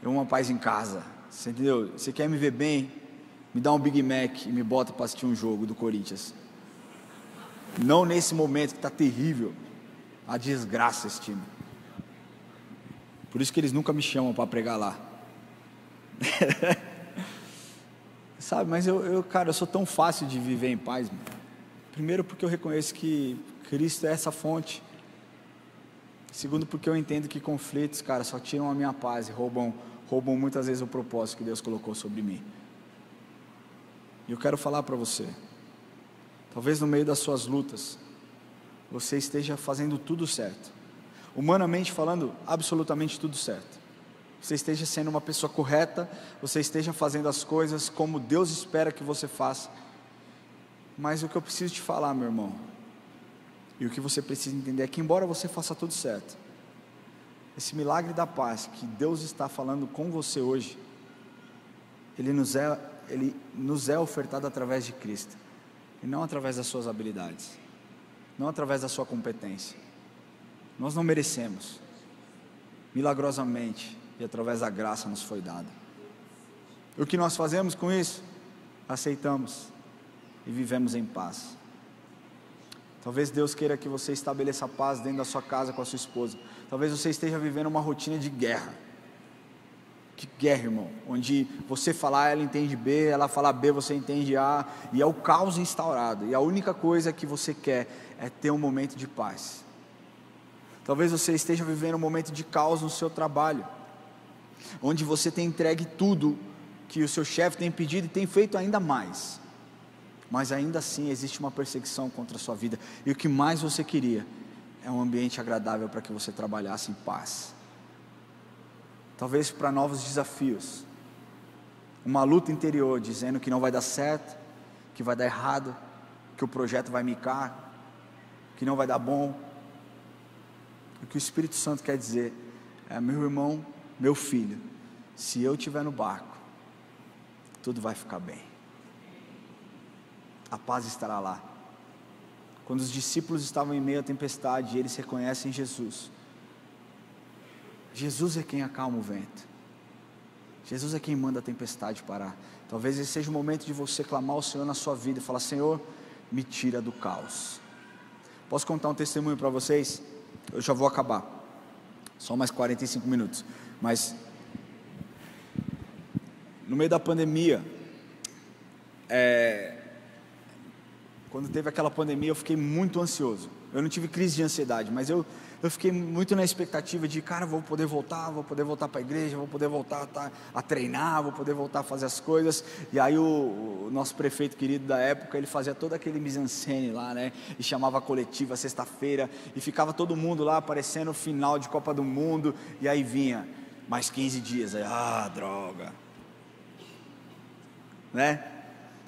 Eu amo a paz em casa. Você entendeu? Você quer me ver bem? Me dá um Big Mac e me bota para assistir um jogo do Corinthians. Não nesse momento que está terrível, a desgraça esse time. Por isso que eles nunca me chamam para pregar lá. Sabe, mas cara, eu sou tão fácil de viver em paz, mano. Primeiro porque eu reconheço que Cristo é essa fonte. Segundo porque eu entendo que conflitos, cara, só tiram a minha paz e roubam muitas vezes o propósito que Deus colocou sobre mim. E eu quero falar para você, talvez no meio das suas lutas, você esteja fazendo tudo certo, humanamente falando, absolutamente tudo certo. Você esteja sendo uma pessoa correta, você esteja fazendo as coisas como Deus espera que você faça. Mas o que eu preciso te falar, meu irmão, e o que você precisa entender é que embora você faça tudo certo, esse milagre da paz que Deus está falando com você hoje, ele nos é ofertado através de Cristo, e não através das suas habilidades, não através da sua competência. Nós não merecemos, milagrosamente e através da graça nos foi dado. O que nós fazemos com isso? Aceitamos e vivemos em paz. Talvez Deus queira que você estabeleça paz dentro da sua casa com a sua esposa. Talvez você esteja vivendo uma rotina de guerra. Que guerra, irmão, onde você fala A, ela entende B, ela fala B, você entende A, e é o caos instaurado, e a única coisa que você quer é ter um momento de paz. Talvez você esteja vivendo um momento de caos no seu trabalho, onde você tem entregue tudo que o seu chefe tem pedido e tem feito ainda mais, mas ainda assim existe uma perseguição contra a sua vida, e o que mais você queria é um ambiente agradável para que você trabalhasse em paz. Talvez para novos desafios, uma luta interior dizendo que não vai dar certo, que vai dar errado, que o projeto vai micar, que não vai dar bom. O que o Espírito Santo quer dizer é: meu irmão, meu filho, se eu estiver no barco, tudo vai ficar bem, a paz estará lá. Quando os discípulos estavam em meio à tempestade, eles reconhecem Jesus. Jesus é quem acalma o vento, Jesus é quem manda a tempestade parar. Talvez esse seja o momento de você clamar ao Senhor na sua vida e falar: Senhor, me tira do caos. Posso contar um testemunho para vocês? Eu já vou acabar, só mais 45 minutos, mas no meio da pandemia, quando teve aquela pandemia, eu fiquei muito ansioso. Eu não tive crise de ansiedade, mas eu fiquei muito na expectativa de, cara, vou poder voltar para a igreja, vou poder voltar a treinar, vou poder voltar a fazer as coisas. E aí o nosso prefeito querido da época, ele fazia todo aquele mise-en-scène lá, né, e chamava a coletiva sexta-feira, e ficava todo mundo lá aparecendo final de Copa do Mundo, e aí vinha, mais 15 dias, aí, droga, né,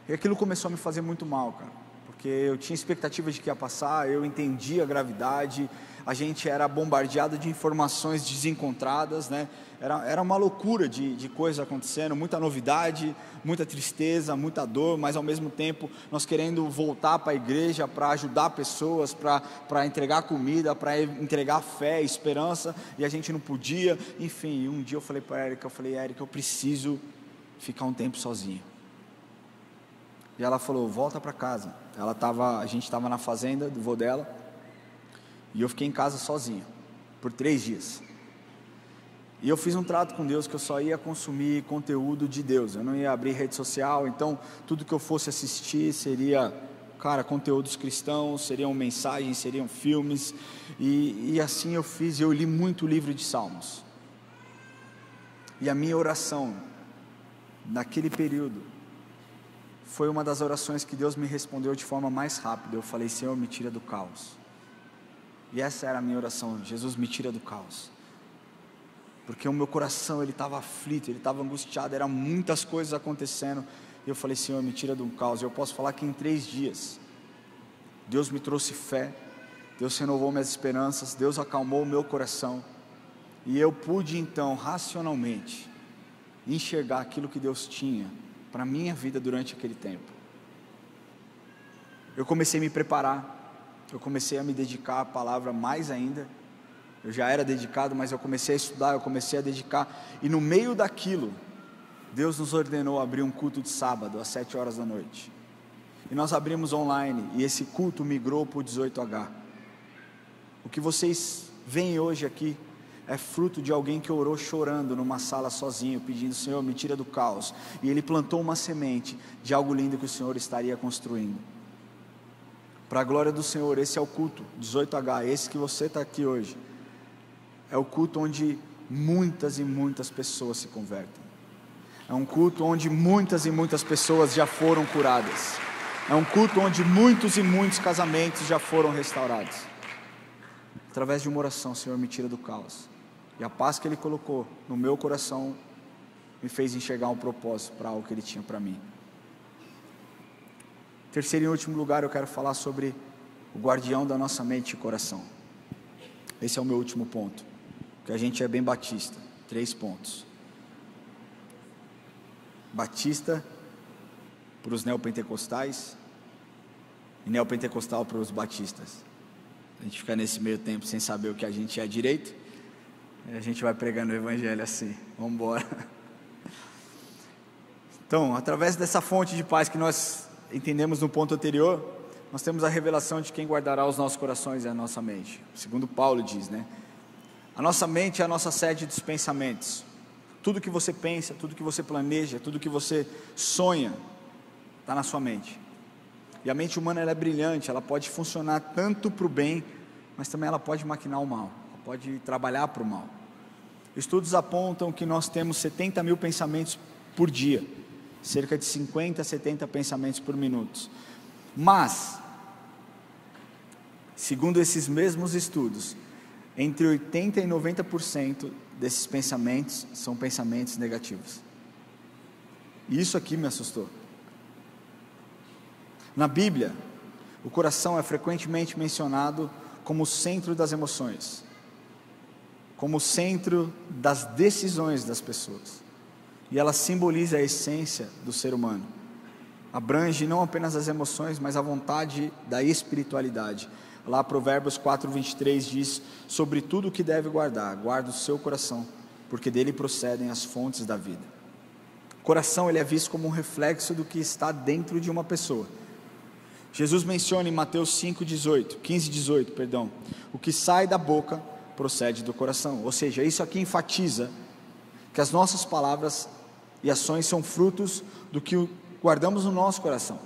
e aquilo começou a me fazer muito mal, cara, porque eu tinha expectativa de que ia passar, eu entendia a gravidade, a gente era bombardeado de informações desencontradas, né? Era uma loucura de coisas acontecendo, muita novidade, muita tristeza, muita dor, mas ao mesmo tempo nós querendo voltar para a igreja, para ajudar pessoas, para entregar comida, para entregar fé, esperança, e a gente não podia. Enfim, um dia eu falei para a Érica, Érica, eu preciso ficar um tempo sozinho. E ela falou: volta para casa. A gente estava na fazenda do vô dela, e eu fiquei em casa sozinho, por 3 dias. E eu fiz um trato com Deus, que eu só ia consumir conteúdo de Deus, eu não ia abrir rede social, então tudo que eu fosse assistir seria, conteúdos cristãos, seriam mensagens, seriam filmes, e assim eu fiz, eu li muito livro de Salmos. E a minha oração, naquele período, foi uma das orações que Deus me respondeu de forma mais rápida. Eu falei: Senhor, me tira do caos. E essa era a minha oração: Jesus, me tira do caos. Porque o meu coração, ele estava aflito, ele estava angustiado, eram muitas coisas acontecendo. E eu falei: Senhor, me tira do caos. E eu posso falar que em 3 dias, Deus me trouxe fé, Deus renovou minhas esperanças, Deus acalmou o meu coração. E eu pude então, racionalmente, enxergar aquilo que Deus tinha para a minha vida durante aquele tempo. Eu comecei a me preparar, eu comecei a me dedicar à palavra mais ainda. Eu já era dedicado, mas eu comecei a estudar, eu comecei a dedicar, e no meio daquilo, Deus nos ordenou abrir um culto de sábado, às 7 horas da noite, e nós abrimos online, e esse culto migrou para o 18H, o que vocês veem hoje aqui, é fruto de alguém que orou chorando numa sala sozinho, pedindo: Senhor, me tira do caos, e ele plantou uma semente de algo lindo que o Senhor estaria construindo, para a glória do Senhor. Esse é o culto 18H, esse que você está aqui hoje, é o culto onde muitas e muitas pessoas se convertem, é um culto onde muitas e muitas pessoas já foram curadas, é um culto onde muitos e muitos casamentos já foram restaurados, através de uma oração: Senhor, me tira do caos. E a paz que Ele colocou no meu coração me fez enxergar um propósito para algo que Ele tinha para mim. Terceiro e último lugar, eu quero falar sobre o guardião da nossa mente e coração. Esse é o meu último ponto, porque a gente é bem batista. 3 pontos. Batista para os neopentecostais e neopentecostal para os batistas. A gente fica nesse meio tempo sem saber o que a gente é direito, e a gente vai pregando o evangelho assim, vamos embora. Então, através dessa fonte de paz que nós entendemos no ponto anterior, nós temos a revelação de quem guardará os nossos corações e a nossa mente. Segundo Paulo diz, né? A nossa mente é a nossa sede dos pensamentos. Tudo que você pensa, tudo que você planeja, tudo que você sonha, está na sua mente. E a mente humana, ela é brilhante, ela pode funcionar tanto para o bem, mas também ela pode maquinar o mal, ela pode trabalhar para o mal. Estudos apontam que nós temos 70 mil pensamentos por dia, cerca de 50 a 70 pensamentos por minuto. Mas, segundo esses mesmos estudos, entre 80% e 90% desses pensamentos são pensamentos negativos. E isso aqui me assustou. Na Bíblia, o coração é frequentemente mencionado como o centro das emoções, como o centro das decisões das pessoas. E ela simboliza a essência do ser humano. Abrange não apenas as emoções, mas a vontade da espiritualidade. Lá Provérbios 4:23 diz: sobre tudo o que deve guardar, guarda o seu coração, porque dele procedem as fontes da vida. O coração, ele é visto como um reflexo do que está dentro de uma pessoa. Jesus menciona em Mateus 15:18, o que sai da boca procede do coração. Ou seja, isso aqui enfatiza que as nossas palavras e ações são frutos do que guardamos no nosso coração.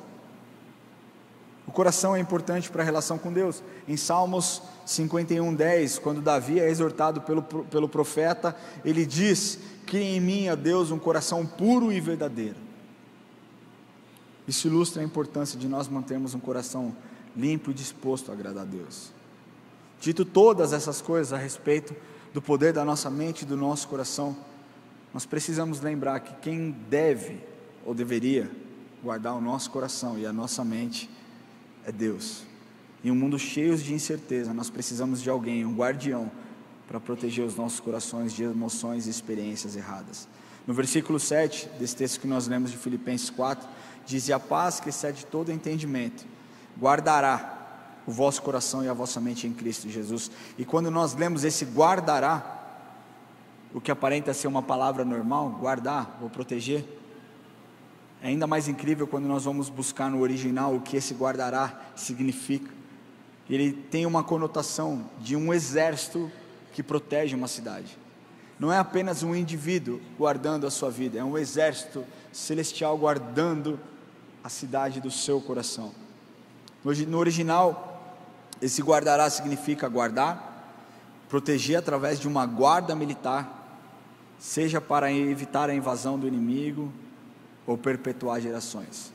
O coração é importante para a relação com Deus. Em Salmos 51:10, quando Davi é exortado pelo profeta, ele diz: cria em mim, ó Deus, um coração puro e verdadeiro. Isso ilustra a importância de nós mantermos um coração limpo e disposto a agradar a Deus. Dito todas essas coisas a respeito do poder da nossa mente e do nosso coração, nós precisamos lembrar que quem deve ou deveria guardar o nosso coração e a nossa mente é Deus. Em um mundo cheio de incerteza, nós precisamos de alguém, um guardião, para proteger os nossos corações de emoções e experiências erradas. No versículo 7 desse texto que nós lemos de Filipenses 4, diz: e a paz que excede todo entendimento guardará o vosso coração e a vossa mente em Cristo Jesus. E quando nós lemos esse guardará, o que aparenta ser uma palavra normal, guardar ou proteger, é ainda mais incrível quando nós vamos buscar no original o que esse guardará significa. Ele tem uma conotação de um exército que protege uma cidade. Não é apenas um indivíduo guardando a sua vida, é um exército celestial guardando a cidade do seu coração. No original, esse guardará significa guardar, proteger através de uma guarda militar, seja para evitar a invasão do inimigo ou perpetuar gerações.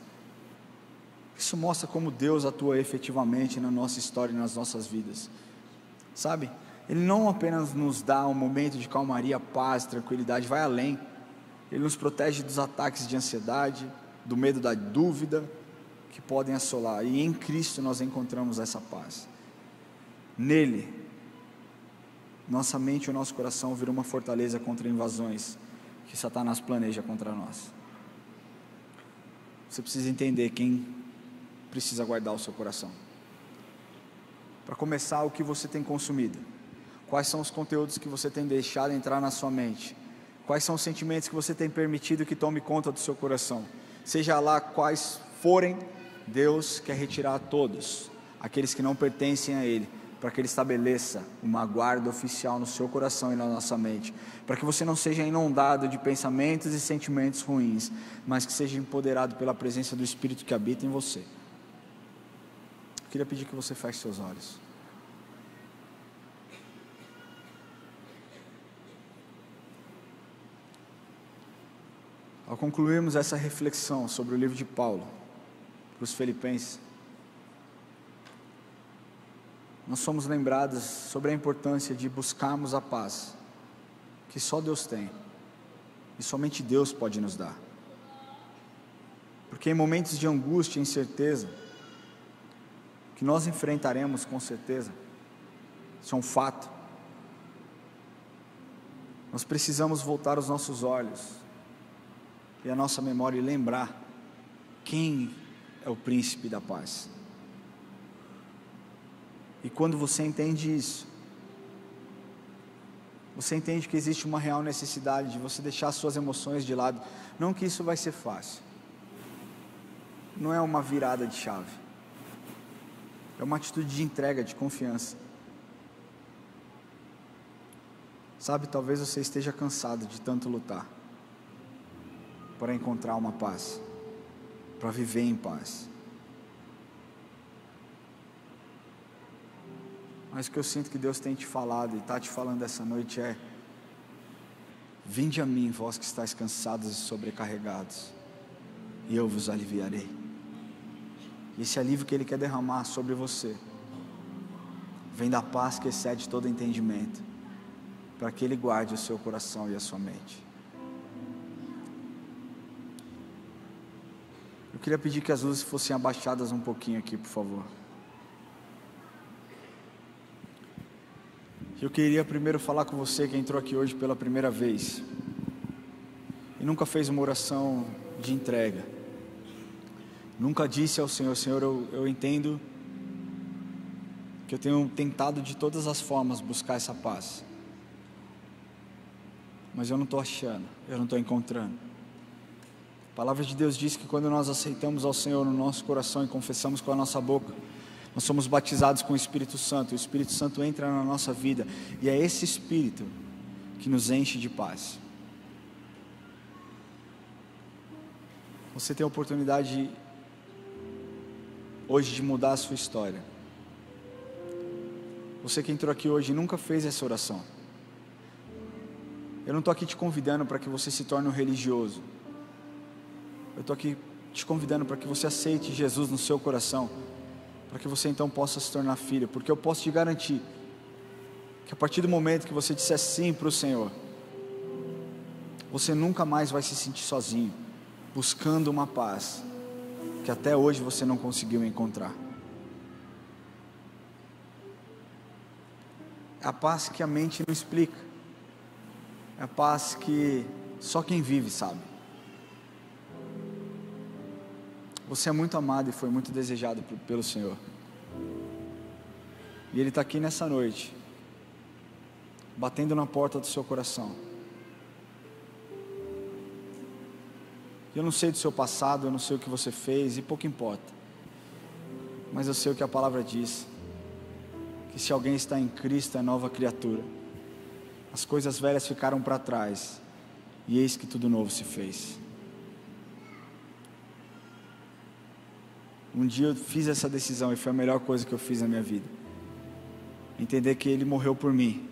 Isso mostra como Deus atua efetivamente na nossa história e nas nossas vidas. Sabe? Ele não apenas nos dá um momento de calmaria, paz, tranquilidade, vai além. Ele nos protege dos ataques de ansiedade, do medo da dúvida que podem assolar. E em Cristo nós encontramos essa paz. Nele, nossa mente e o nosso coração viram uma fortaleza contra invasões que Satanás planeja contra nós. Você precisa entender quem precisa guardar o seu coração. Para começar, o que você tem consumido? Quais são os conteúdos que você tem deixado entrar na sua mente? Quais são os sentimentos que você tem permitido que tome conta do seu coração? Seja lá quais forem, Deus quer retirar todos, aqueles que não pertencem a Ele, para que Ele estabeleça uma guarda oficial no seu coração e na nossa mente, para que você não seja inundado de pensamentos e sentimentos ruins, mas que seja empoderado pela presença do Espírito que habita em você. Eu queria pedir que você feche seus olhos. Ao concluirmos essa reflexão sobre o livro de Paulo para os Filipenses, nós somos lembrados sobre a importância de buscarmos a paz que só Deus tem e somente Deus pode nos dar. Porque em momentos de angústia e incerteza, que nós enfrentaremos com certeza, isso é um fato, nós precisamos voltar os nossos olhos e a nossa memória e lembrar quem é o príncipe da paz. E quando você entende isso, você entende que existe uma real necessidade de você deixar suas emoções de lado. Não que isso vai ser fácil, não é uma virada de chave, É uma atitude de entrega, de confiança. Sabe, talvez você esteja cansado de tanto lutar para encontrar uma paz, para viver em paz. Mas o que eu sinto que Deus tem te falado e está te falando essa noite é: vinde a mim, vós que estáis cansados e sobrecarregados, e eu vos aliviarei. E esse alívio que Ele quer derramar sobre você vem da paz que excede todo entendimento, para que Ele guarde o seu coração e a sua mente. Eu queria pedir que as luzes fossem abaixadas um pouquinho aqui, por favor. Eu queria primeiro falar com você que entrou aqui hoje pela primeira vez e nunca fez uma oração de entrega, nunca disse ao Senhor: Senhor, eu entendo que eu tenho tentado de todas as formas buscar essa paz, mas eu não estou achando, eu não estou encontrando. A palavra de Deus diz que quando nós aceitamos ao Senhor no nosso coração e confessamos com a nossa boca, nós somos batizados com o Espírito Santo. O Espírito Santo entra na nossa vida e é esse Espírito que nos enche de paz. Você tem a oportunidade hoje de mudar a sua história. Você que entrou aqui hoje e nunca fez essa oração, eu não estou aqui te convidando para que você se torne um religioso. Eu estou aqui te convidando para que você aceite Jesus no seu coração, para que você então possa se tornar filho, porque eu posso te garantir que a partir do momento que você disser sim para o Senhor, você nunca mais vai se sentir sozinho, buscando uma paz que até hoje você não conseguiu encontrar. É a paz que a mente não explica, é a paz que só quem vive sabe. Você é muito amado e foi muito desejado pelo Senhor. E Ele está aqui nessa noite, batendo na porta do seu coração. Eu não sei do seu passado, eu não sei o que você fez, e pouco importa. Mas eu sei o que a palavra diz, que se alguém está em Cristo é nova criatura. As coisas velhas ficaram para trás, e eis que tudo novo se fez. Um dia eu fiz essa decisão e foi a melhor coisa que eu fiz na minha vida. Entender que Ele morreu por mim,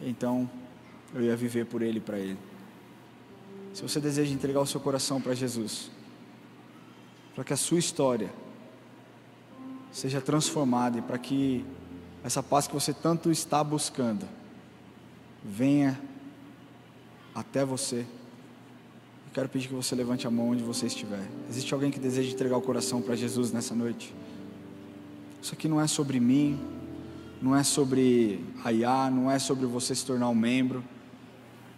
então eu ia viver por Ele e para Ele. Se você deseja entregar o seu coração para Jesus, para que a sua história seja transformada e para que essa paz que você tanto está buscando venha até você, quero pedir que você levante a mão onde você estiver. Existe alguém que deseja entregar o coração para Jesus nessa noite? Isso aqui não é sobre mim, não é sobre a IA, não é sobre você se tornar um membro,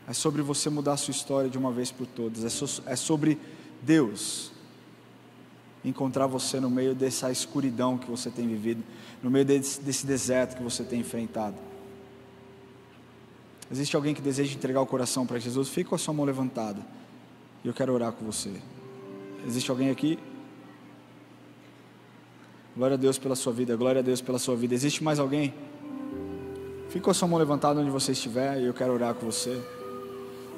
é sobre você mudar a sua história de uma vez por todas. É sobre Deus encontrar você no meio dessa escuridão que você tem vivido, no meio desse deserto que você tem enfrentado. Existe alguém que deseja entregar o coração para Jesus? Fique com a sua mão levantada e eu quero orar com você. Existe alguém aqui? Glória a Deus pela sua vida, glória a Deus pela sua vida. Existe mais alguém? Fique com a sua mão levantada onde você estiver e eu quero orar com você.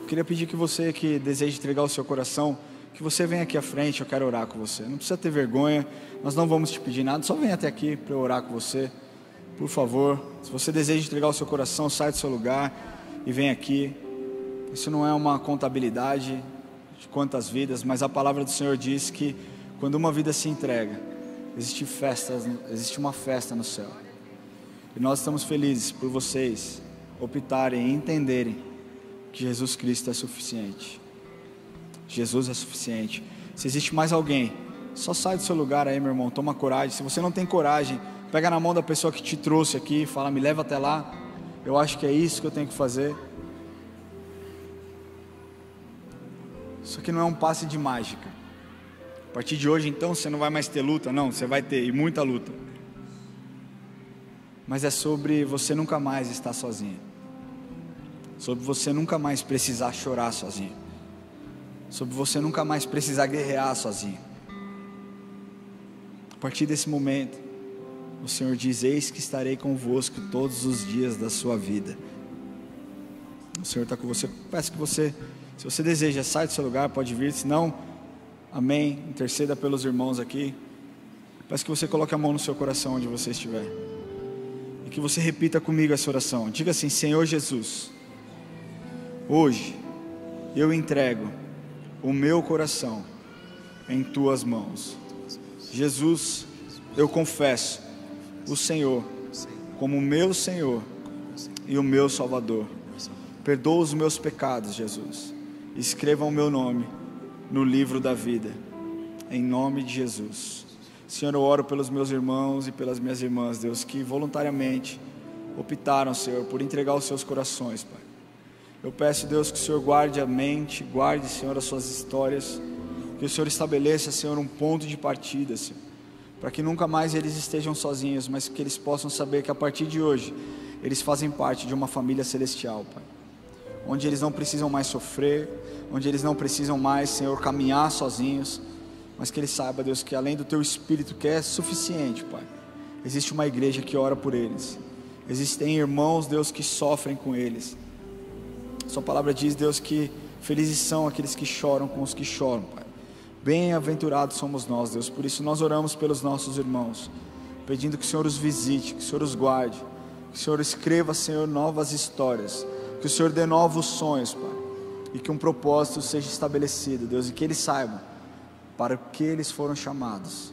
Eu queria pedir que você que deseja entregar o seu coração, que você venha aqui à frente, eu quero orar com você. Não precisa ter vergonha, nós não vamos te pedir nada, só venha até aqui para eu orar com você. Por favor, se você deseja entregar o seu coração, sai do seu lugar e vem aqui. Isso não é uma contabilidade de quantas vidas, mas a palavra do Senhor diz que quando uma vida se entrega, existe uma festa no céu. E nós estamos felizes por vocês optarem e entenderem que Jesus Cristo é suficiente. Jesus é suficiente. Se existe mais alguém, só sai do seu lugar aí, meu irmão, toma coragem. Se você não tem coragem, pega na mão da pessoa que te trouxe aqui, fala, me leva até lá, eu acho que é isso que eu tenho que fazer. Isso aqui não é um passe de mágica. A partir de hoje então você não vai mais ter luta, não, você vai ter, e muita luta. Mas é sobre você nunca mais estar sozinho, sobre você nunca mais precisar chorar sozinho, sobre você nunca mais precisar guerrear sozinho. A partir desse momento, o Senhor diz: eis que estarei convosco todos os dias da sua vida. O Senhor está com você. Peço que você, se você deseja, sai do seu lugar, pode vir. Se não, amém, interceda pelos irmãos aqui. Peço que você coloque a mão no seu coração onde você estiver, e que você repita comigo essa oração. Diga assim: Senhor Jesus, hoje eu entrego o meu coração em tuas mãos. Jesus, eu confesso o Senhor como meu Senhor e o meu Salvador. Perdoa os meus pecados, Jesus. Escreva o meu nome no livro da vida, em nome de Jesus. Senhor, eu oro pelos meus irmãos e pelas minhas irmãs, Deus, que voluntariamente optaram, Senhor, por entregar os seus corações, Pai. Eu peço, Deus, que o Senhor guarde a mente, guarde, Senhor, as suas histórias, que o Senhor estabeleça, Senhor, um ponto de partida, Senhor, para que nunca mais eles estejam sozinhos, mas que eles possam saber que a partir de hoje, eles fazem parte de uma família celestial, Pai, onde eles não precisam mais sofrer, onde eles não precisam mais, Senhor, caminhar sozinhos, mas que eles saibam, Deus, que além do Teu Espírito, que é suficiente, Pai, existe uma igreja que ora por eles, existem irmãos, Deus, que sofrem com eles. Sua palavra diz, Deus, que felizes são aqueles que choram com os que choram, Pai. Bem-aventurados somos nós, Deus. Por isso nós oramos pelos nossos irmãos, pedindo que o Senhor os visite, que o Senhor os guarde, que o Senhor escreva, Senhor, novas histórias, que o Senhor dê novos sonhos, Pai, e que um propósito seja estabelecido, Deus, e que eles saibam para o que eles foram chamados.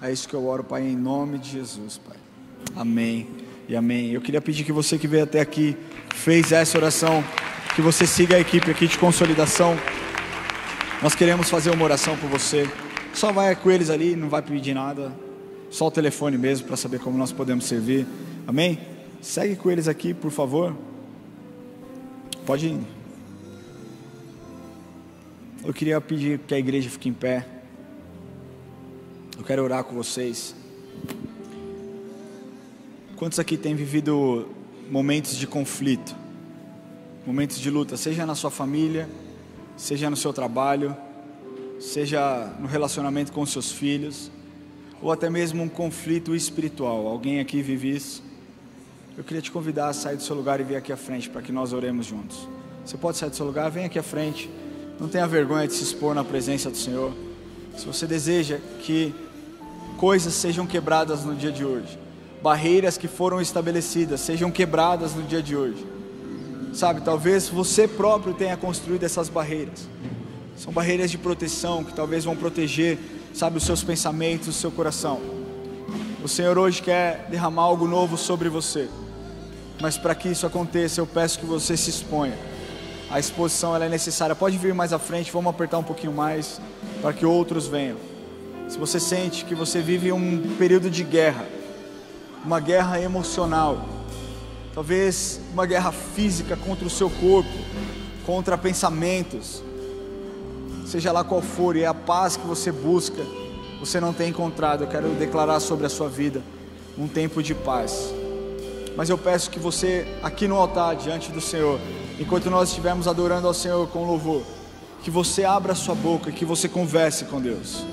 É isso que eu oro, Pai, em nome de Jesus, Pai. Amém e amém. Eu queria pedir que você que veio até aqui, fez essa oração, que você siga a equipe aqui de consolidação. Nós queremos fazer uma oração por você. Só vai com eles ali, não vai pedir nada, só o telefone mesmo, para saber como nós podemos servir. Amém? Segue com eles aqui, por favor. Pode ir. Eu queria pedir que a igreja fique em pé. Eu quero orar com vocês. Quantos aqui têm vivido momentos de conflito, momentos de luta, seja na sua família, seja no seu trabalho, seja no relacionamento com os seus filhos, ou até mesmo um conflito espiritual? Alguém aqui vive isso? Eu queria te convidar a sair do seu lugar e vir aqui à frente para que nós oremos juntos. Você pode sair do seu lugar, vem aqui à frente. Não tenha vergonha de se expor na presença do Senhor. Se você deseja que coisas sejam quebradas no dia de hoje, barreiras que foram estabelecidas sejam quebradas no dia de hoje, sabe, talvez você próprio tenha construído essas barreiras. São barreiras de proteção que talvez vão proteger, sabe, os seus pensamentos, o seu coração. O Senhor hoje quer derramar algo novo sobre você, mas para que isso aconteça, eu peço que você se exponha. A exposição, ela é necessária. Pode vir mais à frente, vamos apertar um pouquinho mais para que outros venham. Se você sente que você vive um período de guerra, uma guerra emocional, talvez uma guerra física contra o seu corpo, contra pensamentos, seja lá qual for, e é a paz que você busca, você não tem encontrado, eu quero declarar sobre a sua vida um tempo de paz. Mas eu peço que você, aqui no altar, diante do Senhor, enquanto nós estivermos adorando ao Senhor com louvor, que você abra a sua boca e que você converse com Deus,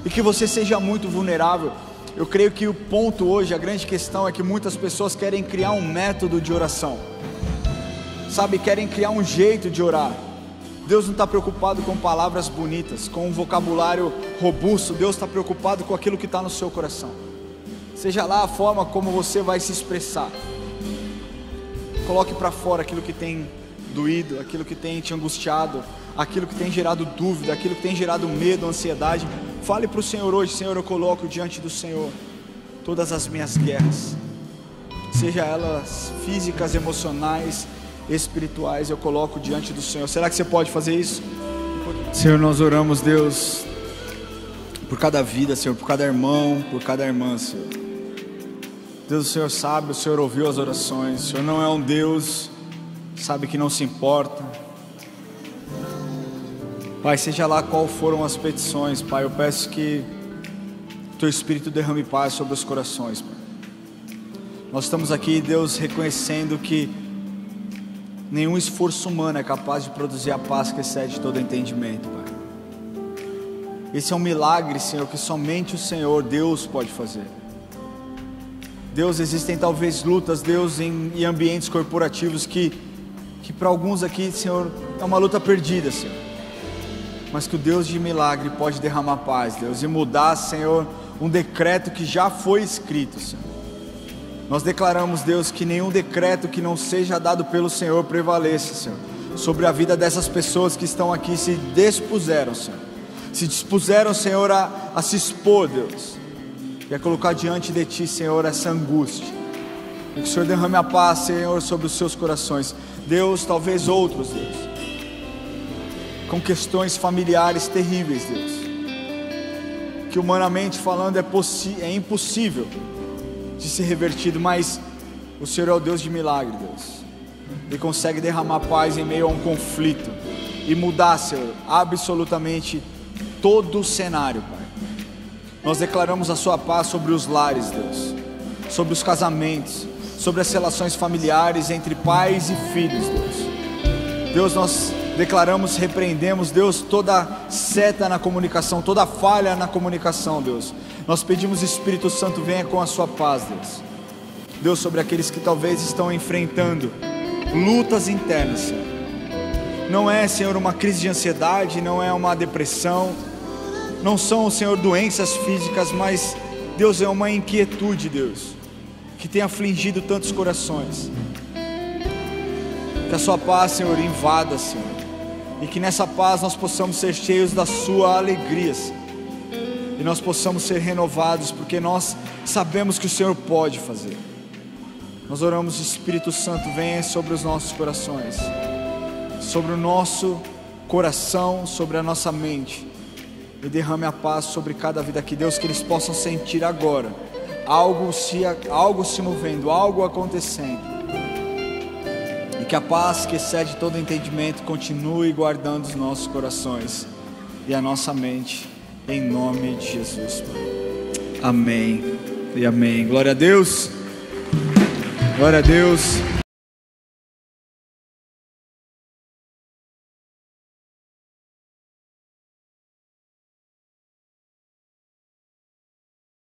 e que você seja muito vulnerável. Eu creio que o ponto hoje, a grande questão é que muitas pessoas querem criar um método de oração, sabe, querem criar um jeito de orar. Deus não está preocupado com palavras bonitas, com um vocabulário robusto. Deus está preocupado com aquilo que está no seu coração, seja lá a forma como você vai se expressar. Coloque para fora aquilo que tem doído, aquilo que tem te angustiado, aquilo que tem gerado dúvida, aquilo que tem gerado medo, ansiedade. Fale para o Senhor hoje: Senhor, eu coloco diante do Senhor todas as minhas guerras, seja elas físicas, emocionais, espirituais, eu coloco diante do Senhor. Será que você pode fazer isso? Senhor, nós oramos, Deus, por cada vida, Senhor, por cada irmão, por cada irmã, Senhor. Deus, o Senhor sabe, o Senhor ouviu as orações. O Senhor não é um Deus, sabe, que não se importa. Pai, seja lá qual foram as petições, Pai, eu peço que o Teu Espírito derrame paz sobre os corações, Pai. Nós estamos aqui, Deus, reconhecendo que nenhum esforço humano é capaz de produzir a paz que excede todo entendimento, Pai. Esse é um milagre, Senhor, que somente o Senhor, Deus, pode fazer. Deus, existem talvez lutas, Deus, em ambientes corporativos que para alguns aqui, Senhor, é uma luta perdida, Senhor. Mas que o Deus de milagre pode derramar paz, Deus, e mudar, Senhor, um decreto que já foi escrito, Senhor. Nós declaramos, Deus, que nenhum decreto que não seja dado pelo Senhor prevaleça, Senhor, sobre a vida dessas pessoas que estão aqui, se dispuseram, Senhor. Se dispuseram, Senhor, a se expor, Deus, e a colocar diante de Ti, Senhor, essa angústia. E que o Senhor derrame a paz, Senhor, sobre os seus corações. Deus, talvez outros, Deus, com questões familiares terríveis, Deus, que humanamente falando é impossível de ser revertido, mas o Senhor é o Deus de milagre, Deus. Ele consegue derramar paz em meio a um conflito e mudar, Senhor, absolutamente todo o cenário, Pai. Nós declaramos a sua paz sobre os lares, Deus, sobre os casamentos, sobre as relações familiares entre pais e filhos, Deus. Deus, nós declaramos, repreendemos, Deus, toda seta na comunicação, toda falha na comunicação, Deus. Nós pedimos, Espírito Santo, venha com a sua paz, Deus. Deus, sobre aqueles que talvez estão enfrentando lutas internas, Senhor. Não é, Senhor, uma crise de ansiedade, não é uma depressão, não são, Senhor, doenças físicas, mas, Deus, é uma inquietude, Deus, que tem afligido tantos corações. Que a sua paz, Senhor, invada, Senhor, e que nessa paz nós possamos ser cheios da sua alegria, Senhor, e nós possamos ser renovados, porque nós sabemos que o Senhor pode fazer. Nós oramos, Espírito Santo, venha sobre os nossos corações, sobre o nosso coração, sobre a nossa mente, e derrame a paz sobre cada vida aqui, Deus, que eles possam sentir agora algo se movendo, algo acontecendo, e que a paz que excede todo entendimento continue guardando os nossos corações e a nossa mente, em nome de Jesus. Amém e amém. Glória a Deus. Glória a Deus.